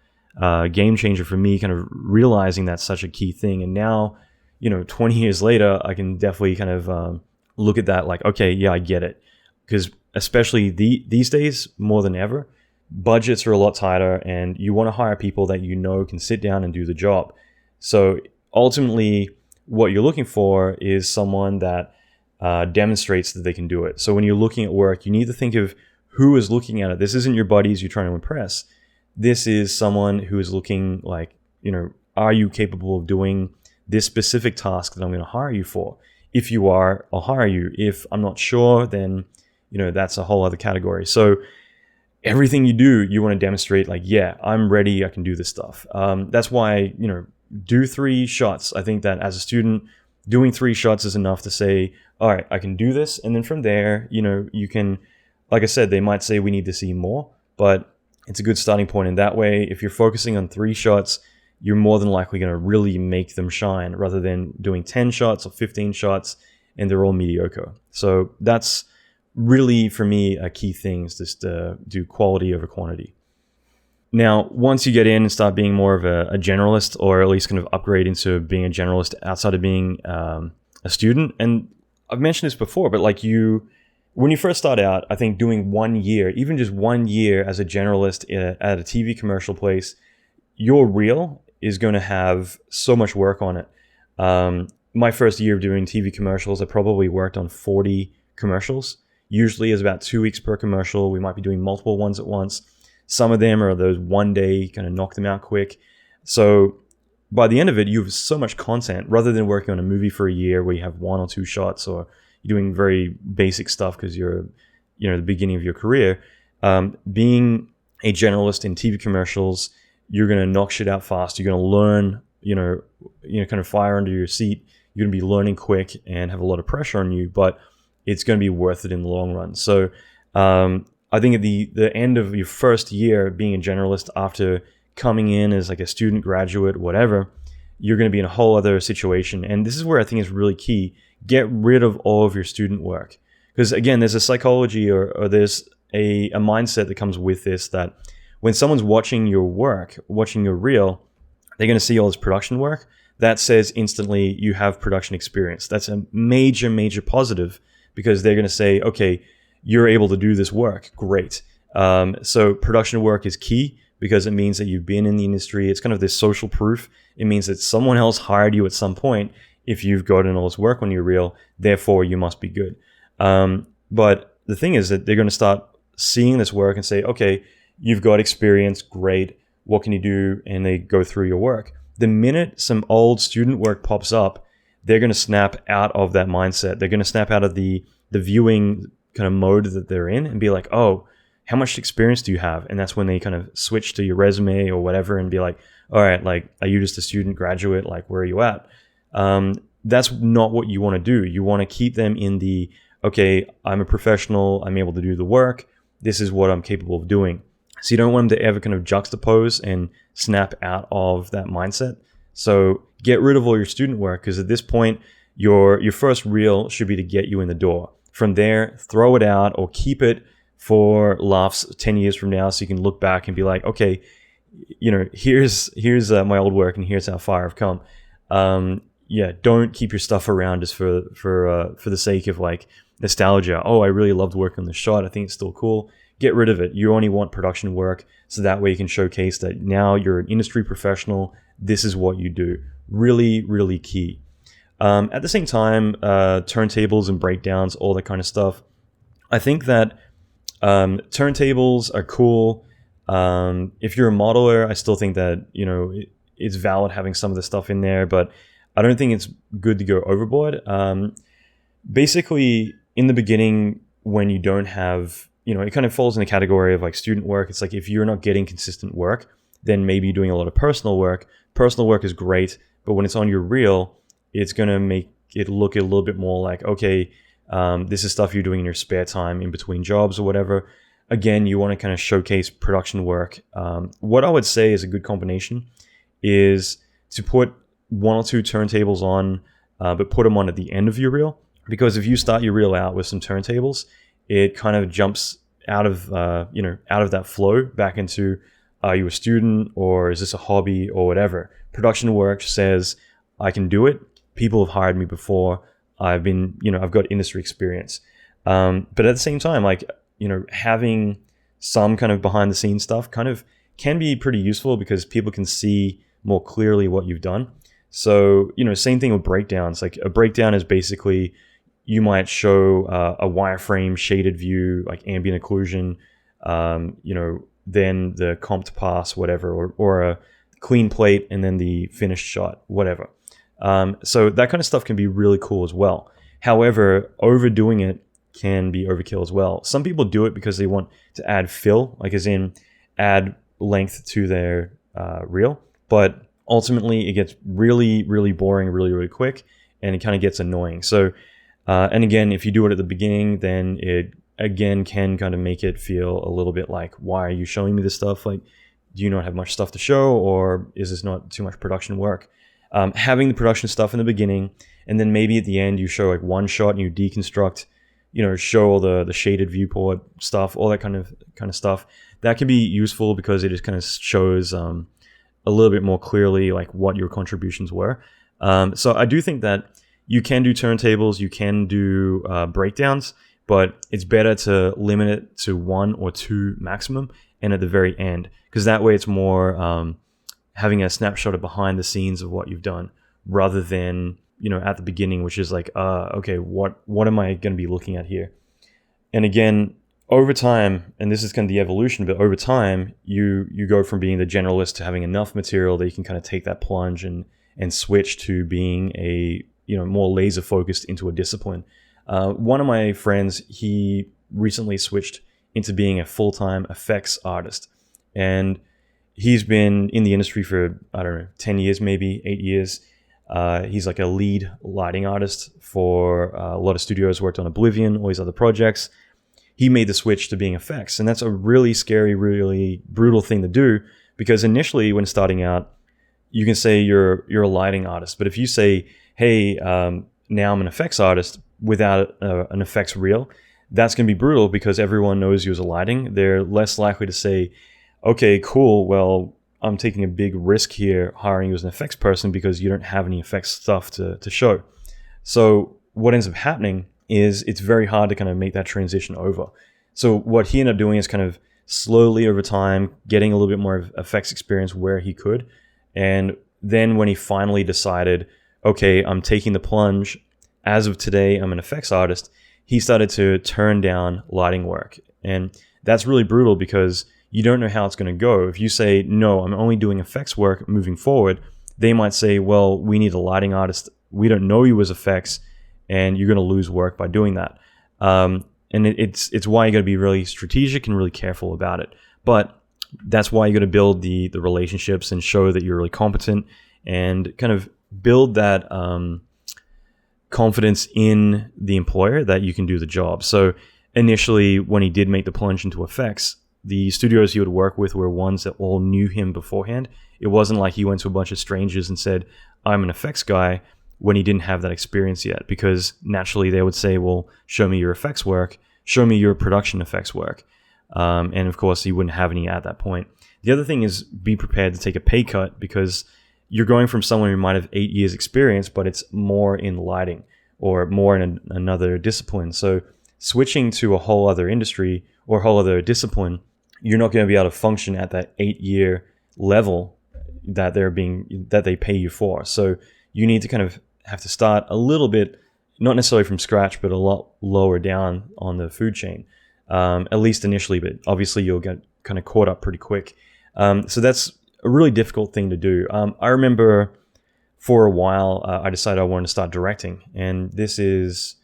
game changer for me, kind of realizing that's such a key thing. And now, 20 years later, I can definitely kind of look at that like, okay, yeah, I get it. Because especially these days, more than ever, budgets are a lot tighter and you want to hire people that you know can sit down and do the job. So ultimately, what you're looking for is someone that demonstrates that they can do it. So when you're looking at work, you need to think of who is looking at it. This isn't your buddies you're trying to impress. This is someone who is looking like, are you capable of doing this specific task that I'm going to hire you for? If you are, I'll hire you. If I'm not sure, then, that's a whole other category. So everything you do, you want to demonstrate like, yeah, I'm ready. I can do this stuff. That's why, do 3 shots. I think that as a student, doing 3 shots is enough to say, all right, I can do this. And then from there, you can, like I said, they might say we need to see more, but it's a good starting point. In that way, if you're focusing on 3 shots, you're more than likely going to really make them shine rather than doing 10 shots or 15 shots and they're all mediocre. So that's really, for me, a key thing is just to do quality over quantity. Now, once you get in and start being more of a generalist, or at least kind of upgrade into being a generalist outside of being a student, and I've mentioned this before, but like when you first start out, I think doing 1 year, even just 1 year as a generalist at a TV commercial place, your reel is going to have so much work on it. My first year of doing TV commercials, I probably worked on 40 commercials. Usually it's about 2 weeks per commercial. We might be doing multiple ones at once. Some of them are those one day, kind of knock them out quick. So by the end of it, you have so much content rather than working on a movie for a year where you have 1 or 2 shots, or you're doing very basic stuff because you're, the beginning of your career. Being a generalist in TV commercials, you're going to knock shit out fast. You're going to learn, kind of fire under your seat. You're going to be learning quick and have a lot of pressure on you, but it's going to be worth it in the long run. So I think at the end of your first year being a generalist, after coming in as like a student, graduate, whatever, you're going to be in a whole other situation. And this is where I think it's really key. Get rid of all of your student work. Because again, there's a psychology or there's a mindset that comes with this, that when someone's watching your work, watching your reel, they're going to see all this production work. That says instantly you have production experience. That's a major, major positive, because they're going to say, okay, you're able to do this work. Great. So production work is key because it means that you've been in the industry. It's kind of this social proof. It means that someone else hired you at some point if you've gotten all this work on your reel. Therefore, you must be good. But the thing is that they're going to start seeing this work and say, okay, you've got experience. Great. What can you do? And they go through your work. The minute some old student work pops up, they're going to snap out of that mindset. They're going to snap out of the viewing kind of mode that they're in and be like, oh, how much experience do you have? And that's when they kind of switch to your resume or whatever and be like, all right, like, are you just a student, graduate? Like, where are you at? That's not what you want to do. You want to keep them in the, okay, I'm a professional. I'm able to do the work. This is what I'm capable of doing. So you don't want them to ever kind of juxtapose and snap out of that mindset. So get rid of all your student work, because at this point, your first reel should be to get you in the door. From there, throw it out or keep it for laughs 10 years from now, so you can look back and be like, okay, here's my old work and here's how far I've come. Don't keep your stuff around just for the sake of like nostalgia. Oh, I really loved working on the shot. I think it's still cool. Get rid of it. You only want production work, so that way you can showcase that now you're an industry professional. This is what you do. Really, really key. At the same time, turntables and breakdowns, all that kind of stuff. I think that turntables are cool. If you're a modeler, I still think that it's valid having some of the stuff in there, but I don't think it's good to go overboard. Basically, in the beginning, when you don't have, it kind of falls in the category of like student work. It's like if you're not getting consistent work, then maybe you're doing a lot of personal work. Personal work is great, but when it's on your reel, it's going to make it look a little bit more like, okay, this is stuff you're doing in your spare time in between jobs or whatever. Again, you want to kind of showcase production work. What I would say is a good combination is to put 1 or 2 turntables on, but put them on at the end of your reel. Because if you start your reel out with some turntables, it kind of jumps out of that flow back into, are you a student or is this a hobby or whatever? Production work says, I can do it. People have hired me before. I've got industry experience. But at the same time, like, having some kind of behind the scenes stuff kind of can be pretty useful because people can see more clearly what you've done. So, same thing with breakdowns. Like, a breakdown is basically, you might show a wireframe shaded view, like ambient occlusion, then the comped pass, whatever, or a clean plate and then the finished shot, whatever. So that kind of stuff can be really cool as well. However, overdoing it can be overkill as well. Some people do it because they want to add fill, like as in add length to their reel, but ultimately it gets really, really boring really, really quick, and it kind of gets annoying. So, and again, if you do it at the beginning, then it again can kind of make it feel a little bit like, why are you showing me this stuff? Like, do you not have much stuff to show, or is this not too much production work? Having the production stuff in the beginning, and then maybe at the end you show like one shot and you deconstruct, show all the shaded viewport stuff, all that kind of stuff. That can be useful because it just kind of shows a little bit more clearly like what your contributions were. So I do think that you can do turntables, you can do breakdowns, but it's better to limit it to 1 or 2 maximum, and at the very end, because that way it's more having a snapshot of behind the scenes of what you've done, rather than at the beginning, which is like, okay, what am I going to be looking at here? And again, over time, and this is kind of the evolution, but over time, you go from being the generalist to having enough material that you can kind of take that plunge and switch to being a more laser focused into a discipline. One of my friends, he recently switched into being a full-time effects artist, and he's been in the industry for, I don't know, 10 years, maybe 8 years. He's like a lead lighting artist for a lot of studios, worked on Oblivion, all these other projects. He made the switch to being effects, and that's a really scary, really brutal thing to do, because initially when starting out, you can say you're a lighting artist, but if you say, hey, now I'm an effects artist without an effects reel, that's going to be brutal because everyone knows you as a lighting. They're less likely to say, okay, cool, well, I'm taking a big risk here hiring you as an effects person because you don't have any effects stuff to show. So what ends up happening is it's very hard to kind of make that transition over. So what he ended up doing is kind of slowly over time getting a little bit more of effects experience where he could. And then when he finally decided, okay, I'm taking the plunge, as of today, I'm an effects artist, he started to turn down lighting work. And that's really brutal because you don't know how it's going to go. If you say, no, I'm only doing effects work moving forward, they might say, well, we need a lighting artist. We don't know you as effects, and you're going to lose work by doing that. And it's why you got to be really strategic and really careful about it. But that's why you got to build the relationships and show that you're really competent and kind of build that confidence in the employer that you can do the job. So initially, when he did make the plunge into effects, the studios he would work with were ones that all knew him beforehand. It wasn't like he went to a bunch of strangers and said, I'm an effects guy, when he didn't have that experience yet, because naturally they would say, well, show me your effects work, show me your production effects work. And of course, he wouldn't have any at that point. The other thing is be prepared to take a pay cut, because you're going from someone who might have 8 years experience, but it's more in lighting or more in another discipline. So switching to a whole other industry or a whole other discipline, you're not going to be able to function at that 8-year level that they pay you for. So you need to kind of have to start a little bit, not necessarily from scratch, but a lot lower down on the food chain, at least initially, but obviously you'll get kind of caught up pretty quick. So that's a really difficult thing to do. I remember for a while, I decided I wanted to start directing, and this is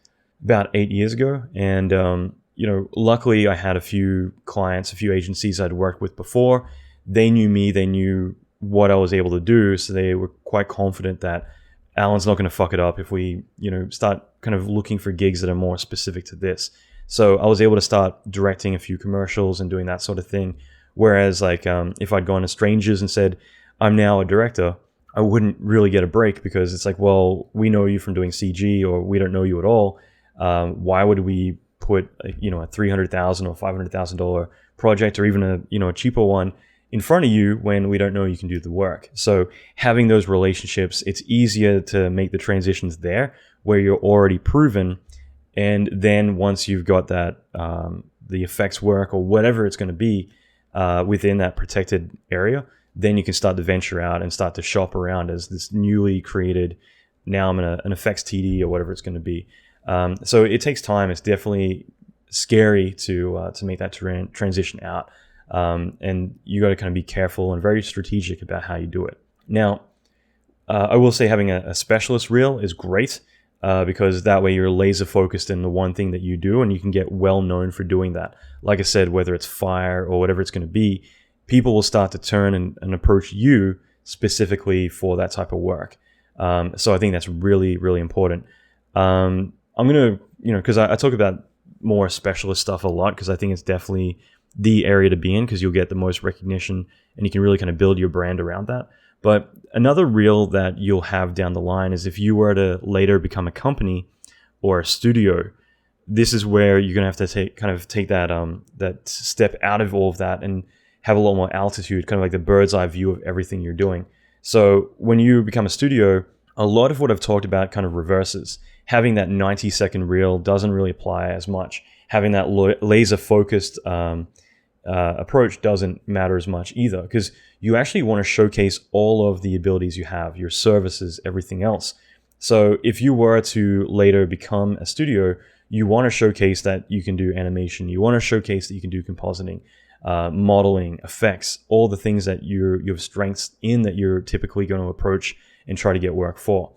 about 8 years ago. And, luckily I had a few clients, a few agencies I'd worked with before. They knew me, they knew what I was able to do. So they were quite confident that Alan's not going to fuck it up if we, start kind of looking for gigs that are more specific to this. So I was able to start directing a few commercials and doing that sort of thing. Whereas if I'd gone to strangers and said, I'm now a director, I wouldn't really get a break, because it's like, well, we know you from doing CG, or we don't know you at all. Why would we put a $300,000 or $500,000 project, or even a cheaper one, in front of you when we don't know you can do the work. So having those relationships, it's easier to make the transitions there where you're already proven. And then once you've got that, the effects work or whatever it's going to be within that protected area, then you can start to venture out and start to shop around as this newly created, now I'm an effects TD or whatever it's going to be. So it takes time. It's definitely scary to make that transition out. And you got to kind of be careful and very strategic about how you do it. Now, I will say having a specialist reel is great because that way you're laser focused in the one thing that you do and you can get well known for doing that. Like I said, whether it's fire or whatever it's going to be, people will start to turn and approach you specifically for that type of work. So I think that's really, really important. I'm going to, because I talk about more specialist stuff a lot because I think it's definitely the area to be in because you'll get the most recognition and you can really kind of build your brand around that. But another reel that you'll have down the line is if you were to later become a company or a studio, this is where you're going to have to take that step out of all of that and have a lot more altitude, kind of like the bird's eye view of everything you're doing. So when you become a studio, a lot of what I've talked about kind of reverses. Having that 90-second reel doesn't really apply as much. Having that laser-focused approach doesn't matter as much either because you actually want to showcase all of the abilities you have, your services, everything else. So if you were to later become a studio, you want to showcase that you can do animation. You want to showcase that you can do compositing, modeling, effects, all the things that you have strengths in that you're typically going to approach and try to get work for.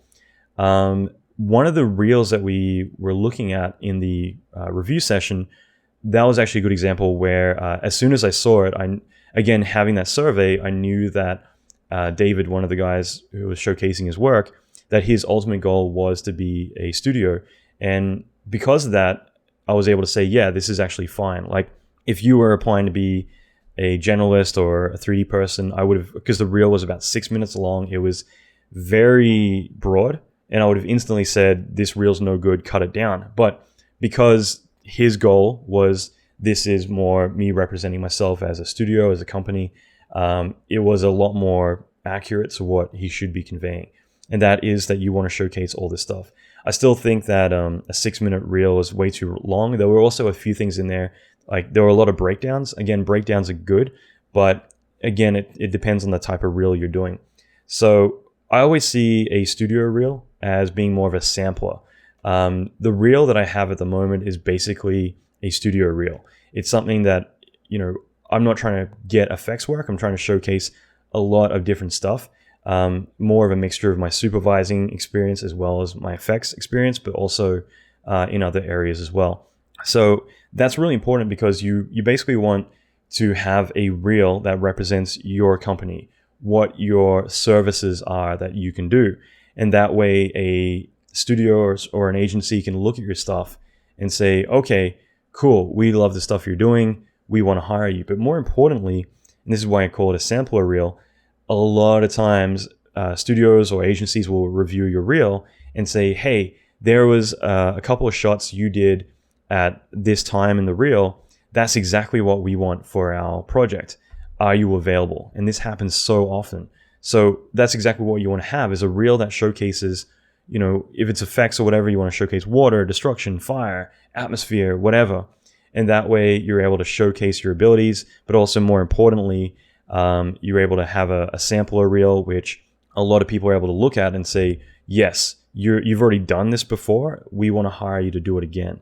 One of the reels that we were looking at in the review session, that was actually a good example where as soon as I saw it, again, having that survey, I knew that David, one of the guys who was showcasing his work, that his ultimate goal was to be a studio. And because of that, I was able to say, yeah, this is actually fine. Like if you were applying to be a generalist or a 3D person, I would have, because the reel was about 6 minutes long, it was very broad. And I would have instantly said, this reel's no good, cut it down. But because his goal was, this is more me representing myself as a studio, as a company, it was a lot more accurate to what he should be conveying. And that is that you want to showcase all this stuff. I still think that a 6-minute reel is way too long. There were also a few things in there, like there were a lot of breakdowns. Again, breakdowns are good, but again, it depends on the type of reel you're doing. So I always see a studio reel as being more of a sampler. The reel that I have at the moment is basically a studio reel. It's something that, I'm not trying to get effects work. I'm trying to showcase a lot of different stuff. More of a mixture of my supervising experience as well as my effects experience, but also in other areas as well. So that's really important because you basically want to have a reel that represents your company, what your services are that you can do. And that way a studio or an agency can look at your stuff and say, okay, cool, we love the stuff you're doing. We want to hire you. But more importantly, and this is why I call it a sampler reel, a lot of times studios or agencies will review your reel and say, hey, there was a couple of shots you did at this time in the reel. That's exactly what we want for our project. Are you available? And this happens so often. So that's exactly what you want to have, is a reel that showcases, if it's effects or whatever, you want to showcase water, destruction, fire, atmosphere, whatever. And that way you're able to showcase your abilities, but also more importantly, you're able to have a sampler reel, which a lot of people are able to look at and say, yes, you've already done this before. We want to hire you to do it again.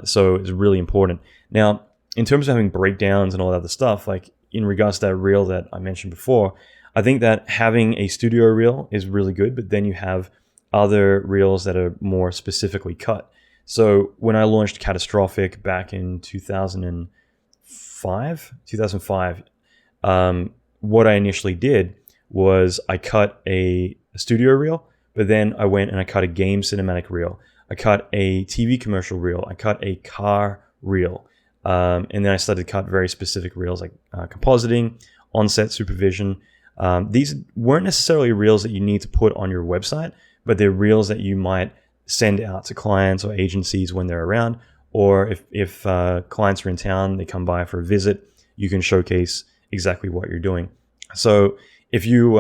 So it's really important. Now, in terms of having breakdowns and all that other stuff, like in regards to that reel that I mentioned before, I think that having a studio reel is really good, but then you have other reels that are more specifically cut. So when I launched Catastrophic back in 2005, what I initially did was I cut a studio reel, but then I went and I cut a game cinematic reel. I cut a TV commercial reel. I cut a car reel. And then I started to cut very specific reels like compositing, on-set supervision. These weren't necessarily reels that you need to put on your website, but they're reels that you might send out to clients or agencies when they're around, or if clients are in town, they come by for a visit, you can showcase exactly what you're doing. So if you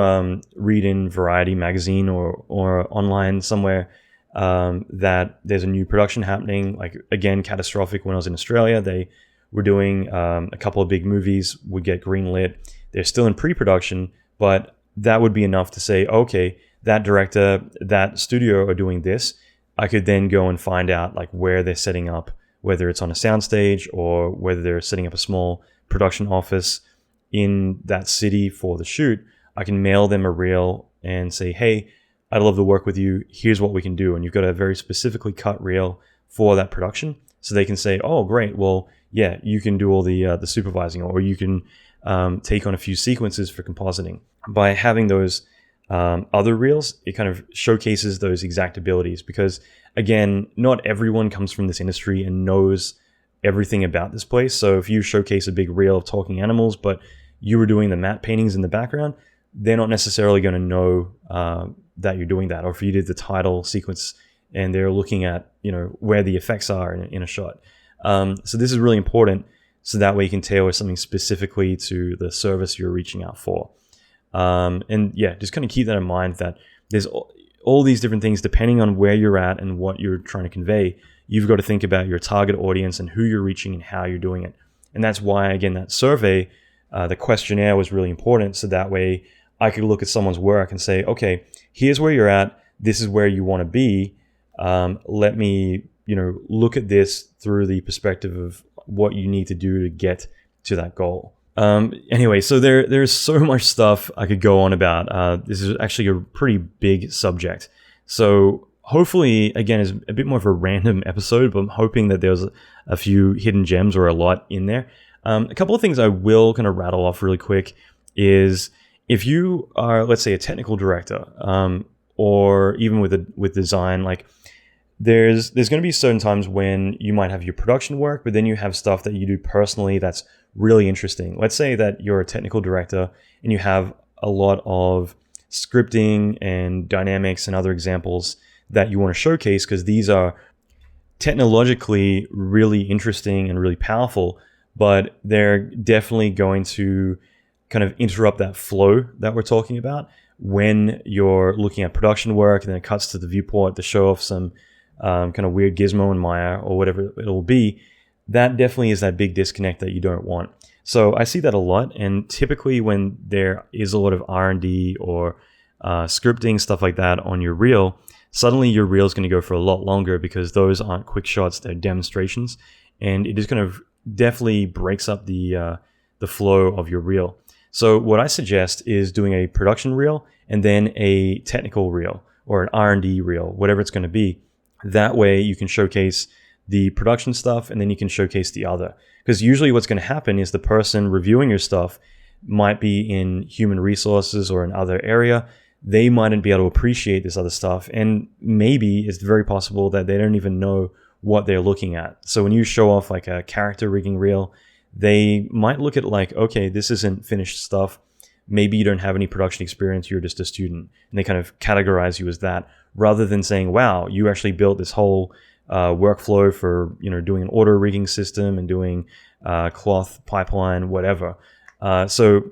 read in Variety magazine or online somewhere that there's a new production happening, like again, Catastrophic, when I was in Australia, they were doing a couple of big movies, would get greenlit. They're still in pre-production, but that would be enough to say, okay, that director, that studio are doing this. I could then go and find out like where they're setting up, whether it's on a soundstage or whether they're setting up a small production office in that city for the shoot. I can mail them a reel and say, hey, I'd love to work with you. Here's what we can do. And you've got a very specifically cut reel for that production. So they can say, oh, great. Well, yeah, you can do all the supervising, or you can take on a few sequences for compositing. By having those other reels, it kind of showcases those exact abilities, because again, not everyone comes from this industry and knows everything about this place. So if you showcase a big reel of talking animals, but you were doing the matte paintings in the background, they're not necessarily going to know that you're doing that. Or if you did the title sequence and they're looking at, where the effects are in a shot. So this is really important, so that way you can tailor something specifically to the service you're reaching out for. And yeah, just kind of keep that in mind, that there's all these different things depending on where you're at and what you're trying to convey. You've got to think about your target audience and who you're reaching and how you're doing it. And that's why, again, that survey, the questionnaire was really important. So that way I could look at someone's work and say, okay, here's where you're at. This is where you want to be. Let me, look at this through the perspective of what you need to do to get to that goal. Anyway, so there's so much stuff I could go on about. This is actually a pretty big subject. So hopefully, again, it's a bit more of a random episode, but I'm hoping that there's a few hidden gems or a lot in there. A couple of things I will kind of rattle off really quick is, if you are, let's say, a technical director, or even with design, like there's going to be certain times when you might have your production work, but then you have stuff that you do personally that's really interesting. Let's say that you're a technical director and you have a lot of scripting and dynamics and other examples that you want to showcase, because these are technologically really interesting and really powerful, but they're definitely going to kind of interrupt that flow that we're talking about when you're looking at production work, and then it cuts to the viewport to show off some kind of weird gizmo in Maya or whatever it'll be. That definitely is that big disconnect that you don't want. So I see that a lot, and typically when there is a lot of R&D or scripting, stuff like that on your reel, suddenly your reel is going to go for a lot longer, because those aren't quick shots, they're demonstrations, and it just kind of definitely breaks up the flow of your reel. So what I suggest is doing a production reel and then a technical reel or an R&D reel, whatever it's going to be. That way you can showcase the production stuff and then you can showcase the other. Because usually what's going to happen is the person reviewing your stuff might be in human resources or another area. They mightn't be able to appreciate this other stuff. And maybe it's very possible that they don't even know what they're looking at. So when you show off like a character rigging reel, they might look at like, okay, this isn't finished stuff. Maybe you don't have any production experience, you're just a student. And they kind of categorize you as that, rather than saying, wow, you actually built this whole workflow for doing an auto rigging system and doing cloth pipeline, whatever. So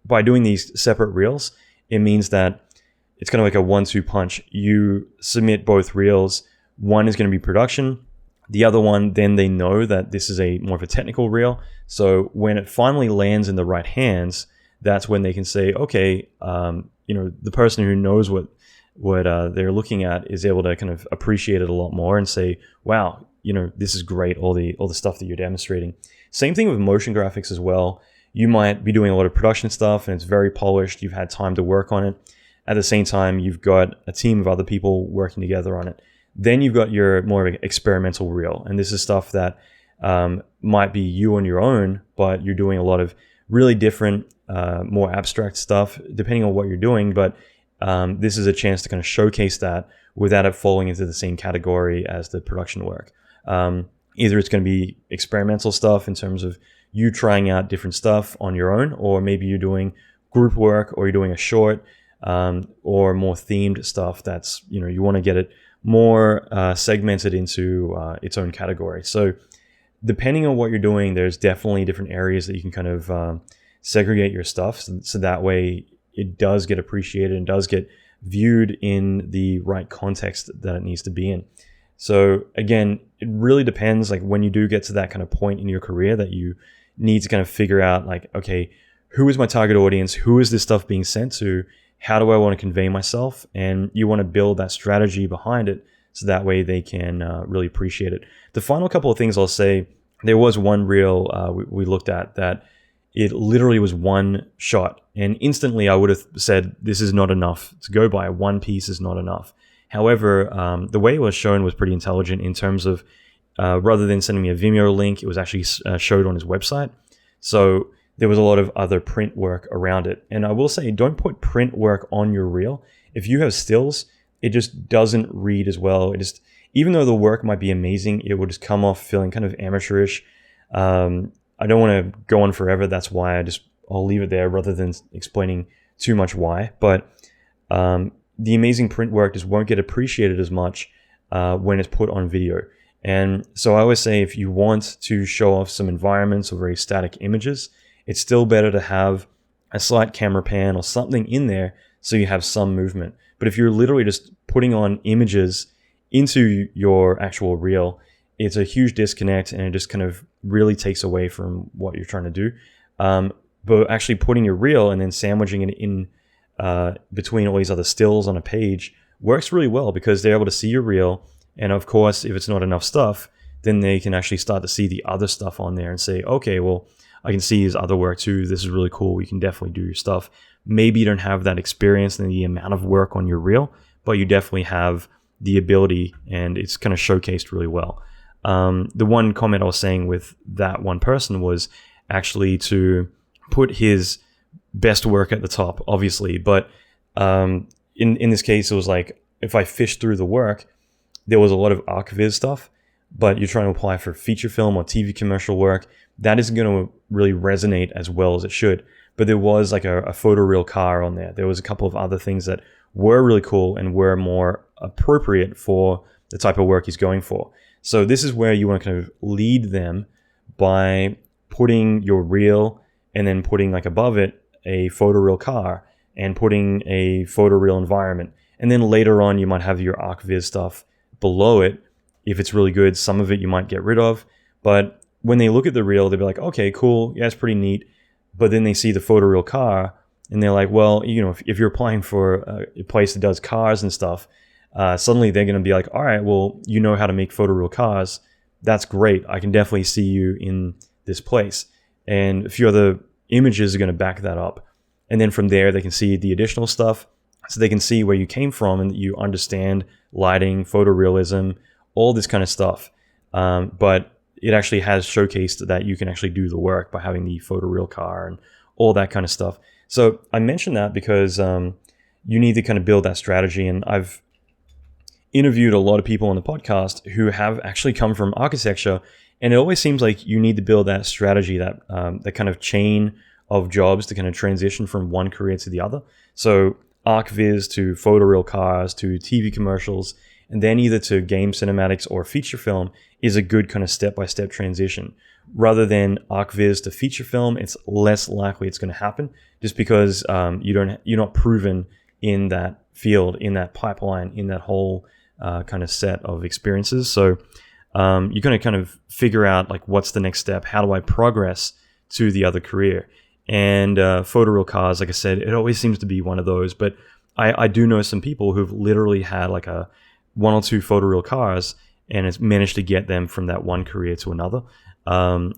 by doing these separate reels, it means that it's kind of like a 1-2 punch. You submit both reels. One is going to be production. The other one, then they know that this is a more of a technical reel. So when it finally lands in the right hands, that's when they can say, okay, the person who knows what they're looking at is able to kind of appreciate it a lot more and say, wow, this is great, all the stuff that you're demonstrating. Same thing with motion graphics as well. You might be doing a lot of production stuff and it's very polished. You've had time to work on it. At the same time, you've got a team of other people working together on it. Then you've got your more experimental reel. And this is stuff that might be you on your own, but you're doing a lot of really different, more abstract stuff, depending on what you're doing. But this is a chance to kind of showcase that without it falling into the same category as the production work. Either it's going to be experimental stuff in terms of you trying out different stuff on your own, or maybe you're doing group work, or you're doing a short, or more themed stuff that's, you want to get it more segmented into its own category. So depending on what you're doing, there's definitely different areas that you can kind of segregate your stuff so that way it does get appreciated and does get viewed in the right context that it needs to be in. So again, it really depends, like when you do get to that kind of point in your career that you need to kind of figure out like, okay, who is my target audience? Who is this stuff being sent to? How do I want to convey myself? And you want to build that strategy behind it so that way they can really appreciate it. The final couple of things I'll say, there was one reel we looked at that it literally was one shot, and instantly I would have said this is not enough to go by. One piece is not enough. However, the way it was shown was pretty intelligent in terms of rather than sending me a Vimeo link, it was actually showed on his website. So there was a lot of other print work around it. And I will say, don't put print work on your reel. If you have stills, it just doesn't read as well. It just, even though the work might be amazing, it will just come off feeling kind of amateurish. I don't want to go on forever. That's why I'll leave it there rather than explaining too much why. But the amazing print work just won't get appreciated as much when it's put on video. And so I always say, if you want to show off some environments or very static images, it's still better to have a slight camera pan or something in there so you have some movement. But if you're literally just putting on images into your actual reel, it's a huge disconnect and it just kind of really takes away from what you're trying to do. But actually putting your reel and then sandwiching it in between all these other stills on a page works really well because they're able to see your reel. And of course, if it's not enough stuff, then they can actually start to see the other stuff on there and say, okay, well, I can see his other work too. This is really cool. You can definitely do your stuff. Maybe you don't have that experience and the amount of work on your reel, but you definitely have the ability and it's kind of showcased really well. The one comment I was saying with that one person was actually to put his best work at the top, obviously. But in this case, it was like, if I fished through the work, there was a lot of ArcViz stuff, but you're trying to apply for feature film or TV commercial work, that isn't going to really resonate as well as it should. But there was like a photoreal car on there. There was a couple of other things that were really cool and were more appropriate for the type of work he's going for. So this is where you want to kind of lead them by putting your reel and then putting like above it a photoreal car and putting a photoreal environment. And then later on, you might have your ArcViz stuff below it. If it's really good, some of it you might get rid of. But when they look at the reel, they'll be like, okay, cool. Yeah, it's pretty neat. But then they see the photoreal car and they're like, well, you know, if you're applying for a place that does cars and stuff, suddenly they're going to be like, all right, well, you know how to make photoreal cars. That's great. I can definitely see you in this place. And a few other images are going to back that up. And then from there, they can see the additional stuff. So they can see where you came from and that you understand lighting, photorealism, all this kind of stuff. But it actually has showcased that you can actually do the work by having the photoreal car and all that kind of stuff. So I mentioned that because you need to kind of build that strategy. And I've interviewed a lot of people on the podcast who have actually come from architecture. And it always seems like you need to build that strategy, that kind of chain of jobs to kind of transition from one career to the other. So ArcViz to photoreal cars to TV commercials, and then either to game cinematics or feature film is a good kind of step-by-step transition. Rather than ArcViz to feature film, it's less likely it's going to happen just because you're not proven in that field, in that pipeline, in that whole kind of set of experiences. So you're going to kind of figure out like what's the next step? How do I progress to the other career? And photoreal cars, like I said, it always seems to be one of those. But I do know some people who've literally had like one or two photoreal cars and it's managed to get them from that one career to another.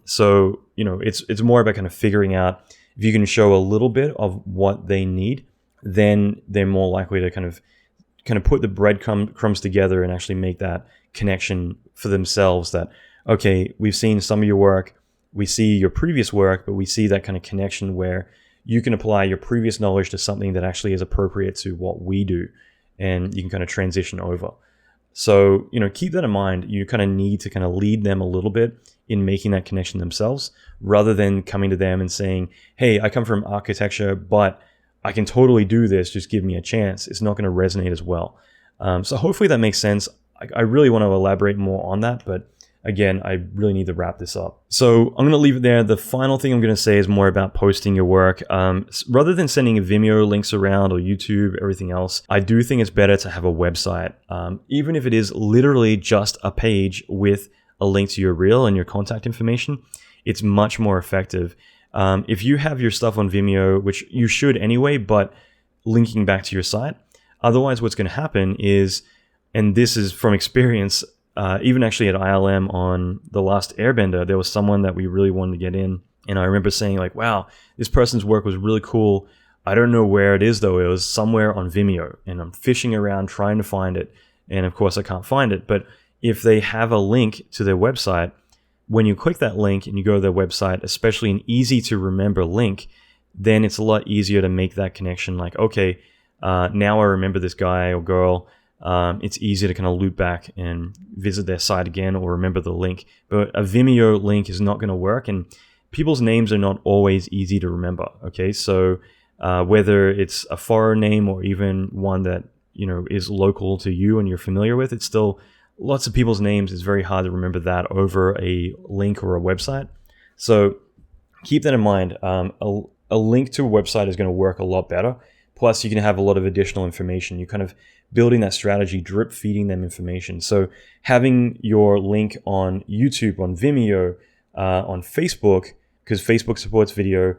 So, you know, it's more about kind of figuring out if you can show a little bit of what they need, then they're more likely to kind of put the breadcrumbs together and actually make that connection for themselves that, okay, we've seen some of your work, we see your previous work, but we see that kind of connection where you can apply your previous knowledge to something that actually is appropriate to what we do, and you can kind of transition over. So, you know, keep that in mind. You kind of need to kind of lead them a little bit in making that connection themselves, rather than coming to them and saying, hey, I come from architecture, but I can totally do this. Just give me a chance. It's not going to resonate as well. So hopefully that makes sense. I really want to elaborate more on that, but again, I really need to wrap this up. So I'm going to leave it there. The final thing I'm going to say is more about posting your work. Rather than sending Vimeo links around or YouTube, everything else, I do think it's better to have a website. Even if it is literally just a page with a link to your reel and your contact information, it's much more effective. If you have your stuff on Vimeo, which you should anyway, but linking back to your site, otherwise what's going to happen is, and this is from experience, even actually at ILM on the last Airbender, there was someone that we really wanted to get in. And I remember saying like, wow, this person's work was really cool. I don't know where it is though. It was somewhere on Vimeo, and I'm fishing around trying to find it. And of course I can't find it. But if they have a link to their website, when you click that link and you go to their website, especially an easy to remember link, then it's a lot easier to make that connection. Like, okay, now I remember this guy or girl. It's easy to kind of loop back and visit their site again or remember the link. But a Vimeo link is not going to work, and people's names are not always easy to remember. Okay, so whether it's a foreign name or even one that is local to you and you're familiar with, it's still lots of people's names. It's very hard to remember that over a link or a website. So keep that in mind. A link to a website is going to work a lot better. Plus, you can have a lot of additional information. You're kind of building that strategy, drip feeding them information. So having your link on YouTube, on Vimeo, on Facebook, because Facebook supports video,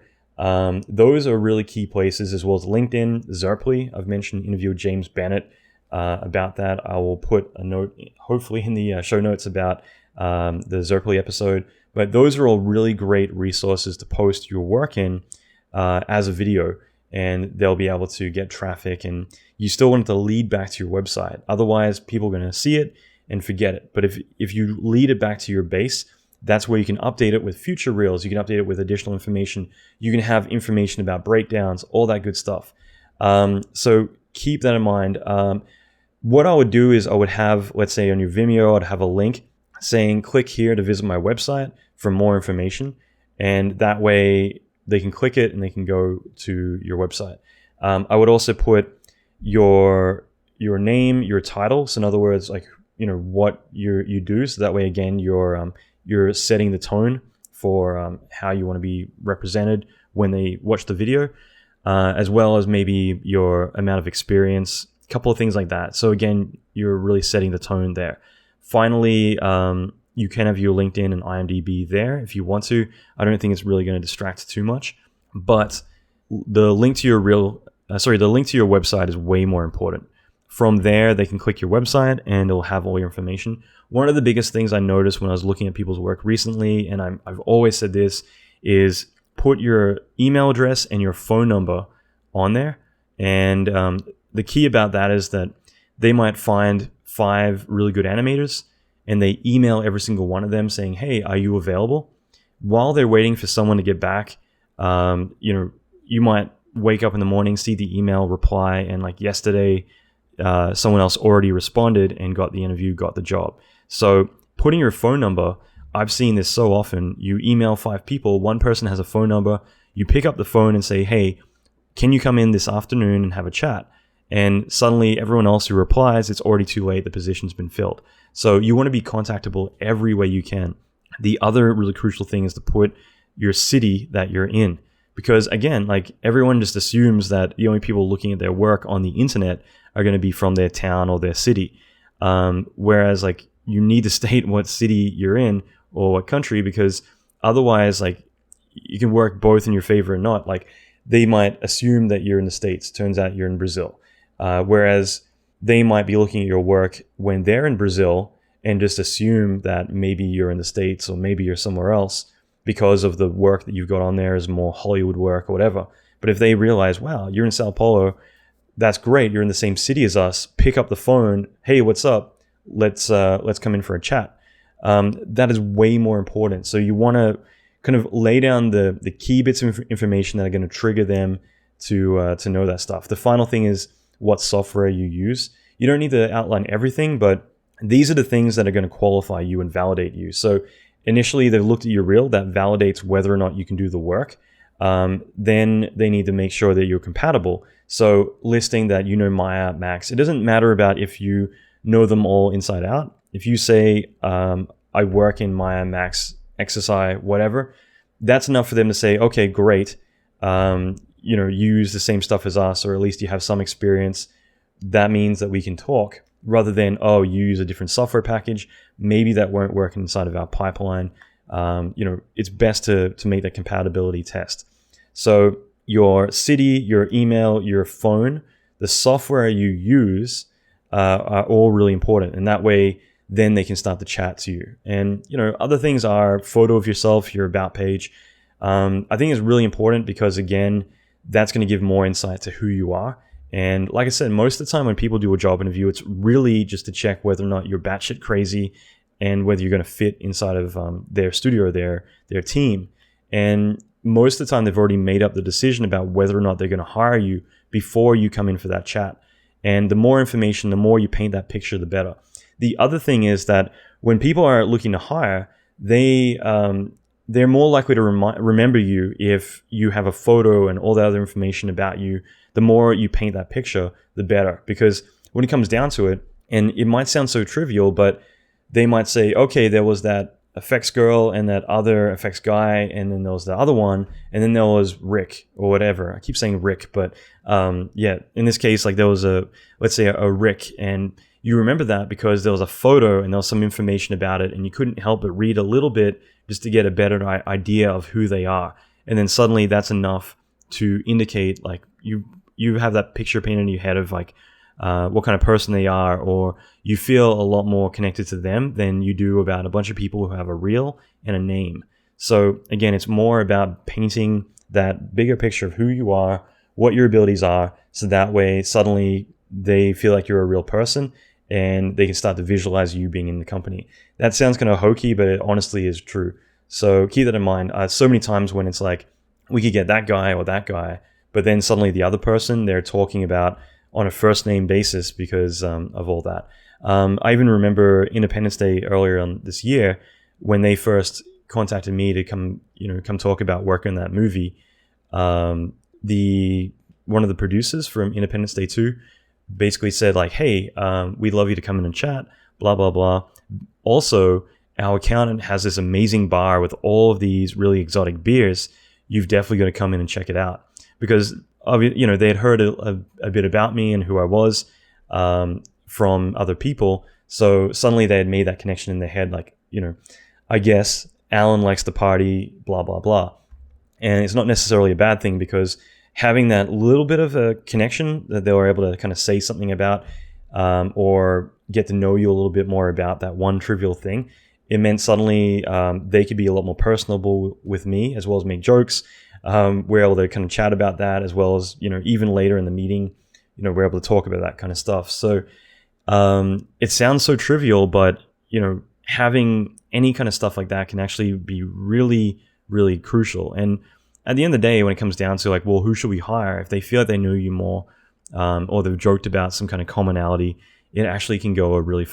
those are really key places, as well as LinkedIn, Zerply. I've mentioned interview with James Bennett about that. I will put a note, hopefully, in the show notes about the Zerply episode. But those are all really great resources to post your work in as a video, and they'll be able to get traffic, and you still want it to lead back to your website. Otherwise, people are going to see it and forget it. But if you lead it back to your base, that's where you can update it with future reels. You can update it with additional information. You can have information about breakdowns, all that good stuff. So keep that in mind. What I would do is I would have, let's say on your Vimeo, I'd have a link saying, click here to visit my website for more information. And that way they can click it and they can go to your website. I would also put your name, your title. So in other words, like, what you do. So that way, again, you're setting the tone for how you want to be represented when they watch the video, as well as maybe your amount of experience, a couple of things like that. So again, you're really setting the tone there. Finally, you can have your LinkedIn and IMDb there if you want to. I don't think it's really going to distract too much, but the link to your website is way more important. From there, they can click your website and it'll have all your information. One of the biggest things I noticed when I was looking at people's work recently, and I've always said this, is put your email address and your phone number on there. And the key about that is that they might find 5 really good animators, and they email every single one of them saying, hey, are you available? While they're waiting for someone to get back, you might wake up in the morning, see the email, reply, and like yesterday, someone else already responded and got the interview, got the job. So putting your phone number, I've seen this so often. You email 5 people, one person has a phone number, you pick up the phone and say, hey, can you come in this afternoon and have a chat? And suddenly everyone else who replies, it's already too late, the position's been filled. So you want to be contactable every way you can. The other really crucial thing is to put your city that you're in. Because again, like everyone just assumes that the only people looking at their work on the internet are going to be from their town or their city. Whereas like you need to state what city you're in or what country, because otherwise like you can work both in your favor or not. Like they might assume that you're in the States. Turns out you're in Brazil. Whereas they might be looking at your work when they're in Brazil and just assume that maybe you're in the States or maybe you're somewhere else because of the work that you've got on there is more Hollywood work or whatever. But if they realize, wow, you're in Sao Paulo, that's great. You're in the same city as us. Pick up the phone. Hey, what's up? Let's come in for a chat. That is way more important. So you want to kind of lay down the key bits of information that are going to trigger them to know that stuff. The final thing is what software you use. You don't need to outline everything, but these are the things that are going to qualify you and validate you. So initially, they've looked at your reel. That validates whether or not you can do the work. Then they need to make sure that you're compatible. So listing that you know Maya, Max. It doesn't matter about if you know them all inside out. If you say, I I work in Maya, Max, XSI, whatever, that's enough for them to say, okay, great. You use the same stuff as us, or at least you have some experience. That means that we can talk, rather than, oh, you use a different software package. Maybe that won't work inside of our pipeline. It's best to make that compatibility test. So your city, your email, your phone, the software you use are all really important. And that way, then they can start to chat to you. And, other things are photo of yourself, your about page. I think it's really important because, again, that's going to give more insight to who you are. And like I said, most of the time when people do a job interview, it's really just to check whether or not you're batshit crazy and whether you're going to fit inside of their studio or their team. And most of the time, they've already made up the decision about whether or not they're going to hire you before you come in for that chat. And the more information, the more you paint that picture, the better. The other thing is that when people are looking to hire, they're more likely to remember you if you have a photo and all the other information about you. The more you paint that picture, the better. Because when it comes down to it, and it might sound so trivial, but they might say, okay, there was that effects girl and that other effects guy, and then there was the other one, and then there was Rick or whatever. I keep saying Rick, but in this case, like there was let's say a Rick, and you remember that because there was a photo and there was some information about it, and you couldn't help but read a little bit just to get a better idea of who they are. And then suddenly that's enough to indicate like you have that picture painted in your head of like what kind of person they are, or you feel a lot more connected to them than you do about a bunch of people who have a reel and a name. So again, it's more about painting that bigger picture of who you are, what your abilities are, so that way suddenly they feel like you're a real person and they can start to visualize you being in the company. That sounds kind of hokey, but it honestly is true. So keep that in mind. So many times when it's like, we could get that guy or that guy, but then suddenly the other person they're talking about on a first name basis because of all that. I even remember Independence Day earlier on this year when they first contacted me to come talk about work on that movie. One of the producers from Independence Day 2 basically said like, hey, we'd love you to come in and chat, blah, blah, blah. Also, our accountant has this amazing bar with all of these really exotic beers. You've definitely got to come in and check it out. Because, they had heard a bit about me and who I was from other people. So suddenly they had made that connection in their head, like, I guess Alan likes to party, blah, blah, blah. And it's not necessarily a bad thing because having that little bit of a connection that they were able to kind of say something about or get to know you a little bit more about that one trivial thing, it meant suddenly they could be a lot more personable with me as well as make jokes. We're able to kind of chat about that as well as, even later in the meeting, we're able to talk about that kind of stuff. So it sounds so trivial, but, having any kind of stuff like that can actually be really, really crucial. And at the end of the day, when it comes down to like, well, who should we hire? If they feel like they know you more or they've joked about some kind of commonality, it actually can go a really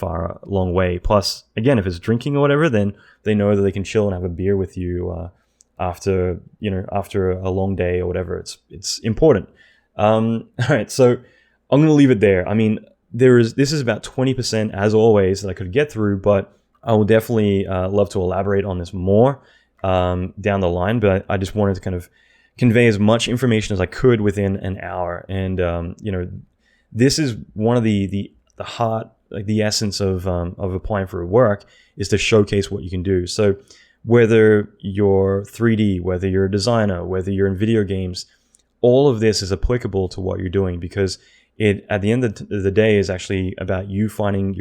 long way. Plus, again, if it's drinking or whatever, then they know that they can chill and have a beer with you after a long day or whatever. It's important. All right, so I'm going to leave it there. I mean, this is about 20% as always that I could get through, but I will definitely love to elaborate on this more down the line. But I just wanted to kind of convey as much information as I could within an hour. And this is one of the heart, like the essence of applying for work, is to showcase what you can do. So whether you're 3D, whether you're a designer, whether you're in video games, all of this is applicable to what you're doing, because it, at the end of the day, is actually about you finding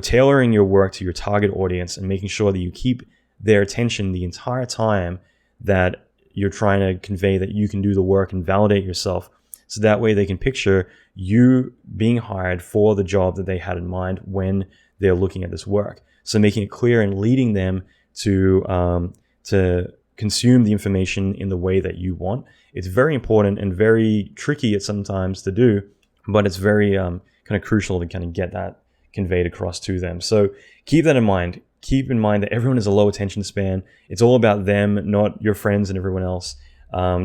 tailoring your work to your target audience and making sure that you keep their attention the entire time that you're trying to convey that you can do the work and validate yourself. So that way they can picture you being hired for the job that they had in mind when they're looking at this work. So making it clear and leading them to consume the information in the way that you want. It's very important and very tricky at sometimes to do, but it's very kind of crucial to kind of get that conveyed across to them. So keep that in mind. Keep in mind that everyone has a low attention span. It's all about them, not your friends and everyone else.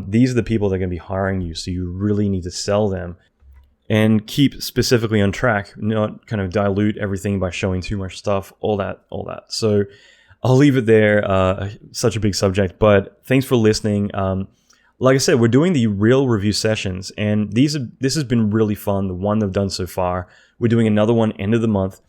These are the people that are going to be hiring you, so you really need to sell them and keep specifically on track, not kind of dilute everything by showing too much stuff, all that. So I'll leave it there. Such a big subject, but thanks for listening. Like I said, we're doing the real review sessions, and this has been really fun, the one they've done so far. We're doing another one end of the month.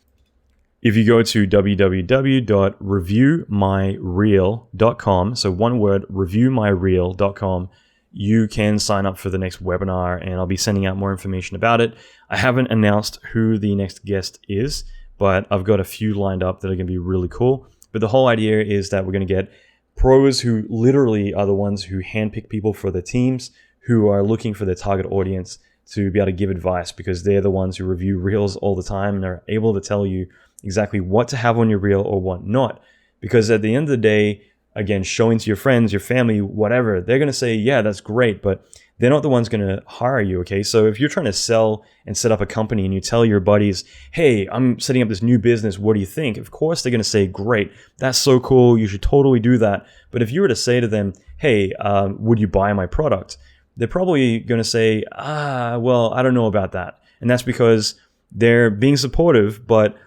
If you go to www.reviewmyreel.com, so one word, reviewmyreel.com, you can sign up for the next webinar, and I'll be sending out more information about it. I haven't announced who the next guest is, but I've got a few lined up that are going to be really cool. But the whole idea is that we're going to get pros who literally are the ones who handpick people for their teams, who are looking for their target audience to be able to give advice, because they're the ones who review reels all the time and are able to tell you exactly what to have on your reel or what not. Because at the end of the day, again, showing to your friends, your family, whatever, they're going to say, yeah, that's great, but they're not the ones going to hire you, okay? So if you're trying to sell and set up a company and you tell your buddies, hey, I'm setting up this new business, what do you think? Of course, they're going to say, great, that's so cool, you should totally do that. But if you were to say to them, hey, would you buy my product? They're probably going to say, well, I don't know about that. And that's because they're being supportive, but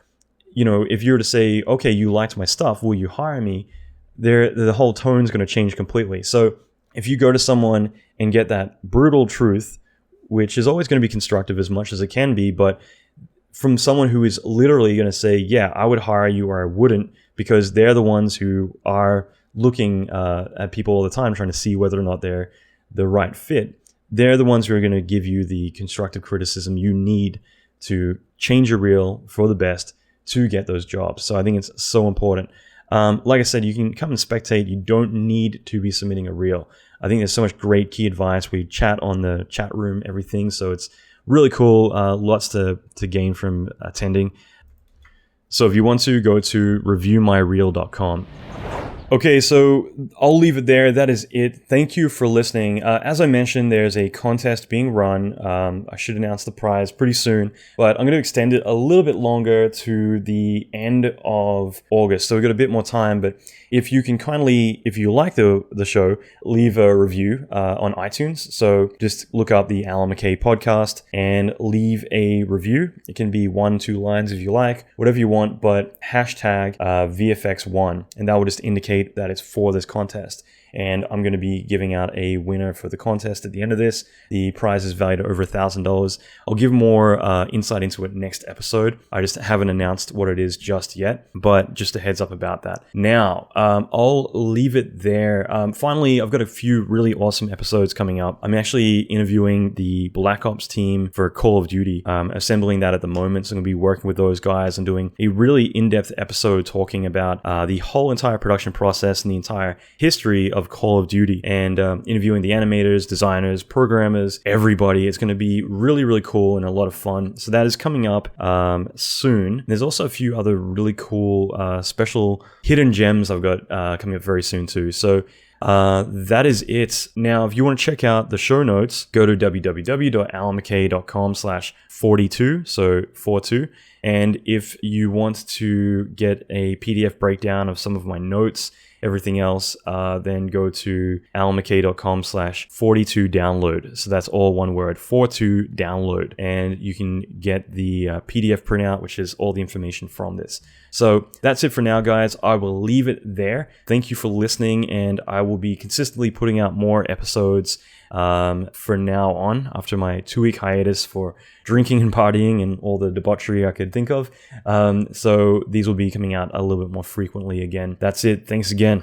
if you were to say, okay, you liked my stuff, will you hire me? The whole tone's going to change completely. So if you go to someone and get that brutal truth, which is always going to be constructive as much as it can be, but from someone who is literally going to say, yeah, I would hire you or I wouldn't, because they're the ones who are looking at people all the time, trying to see whether or not they're the right fit. They're the ones who are going to give you the constructive criticism you need to change your reel for the best to get those jobs. So I think it's so important. Like I said, you can come and spectate. You don't need to be submitting a reel. I think there's so much great key advice. We chat on the chat room, everything. So it's really cool. Lots to gain from attending. So if you want to, go to reviewmyreel.com. Okay, so I'll leave it there. That is it. Thank you for listening. As I mentioned, there's a contest being run. I should announce the prize pretty soon, but I'm going to extend it a little bit longer to the end of August. So we've got a bit more time, but if you can kindly, if you like the show, leave a review on iTunes. So just look up the Alan McKay podcast and leave a review. It can be 1-2 lines if you like, whatever you want, but hashtag VFX1, and that will just indicate that it's for this contest. And I'm going to be giving out a winner for the contest at the end of this. The prize is valued at over $1,000. I'll give more insight into it next episode. I just haven't announced what it is just yet, but just a heads up about that. Now, I'll leave it there. Finally, I've got a few really awesome episodes coming up. I'm actually interviewing the Black Ops team for Call of Duty, assembling that at the moment. So I'm going to be working with those guys and doing a really in-depth episode talking about the whole entire production process and the entire history of Call of Duty, and interviewing the animators, designers, programmers, everybody. It's going to be really, really cool and a lot of fun. So that is coming up soon. There's also a few other really cool special hidden gems I've got coming up very soon too. So that is it. Now, if you want to check out the show notes, go to www.alanmckay.com/42, so 42. And if you want to get a PDF breakdown of some of my notes, everything else, then go to alanmckay.com/42download. So that's all one word, 42 download. And you can get the PDF printout, which is all the information from this. So that's it for now, guys. I will leave it there. Thank you for listening, and I will be consistently putting out more episodes for now on, after my 2-week hiatus for drinking and partying and all the debauchery I could think of. So these will be coming out a little bit more frequently again. That's it. Thanks again.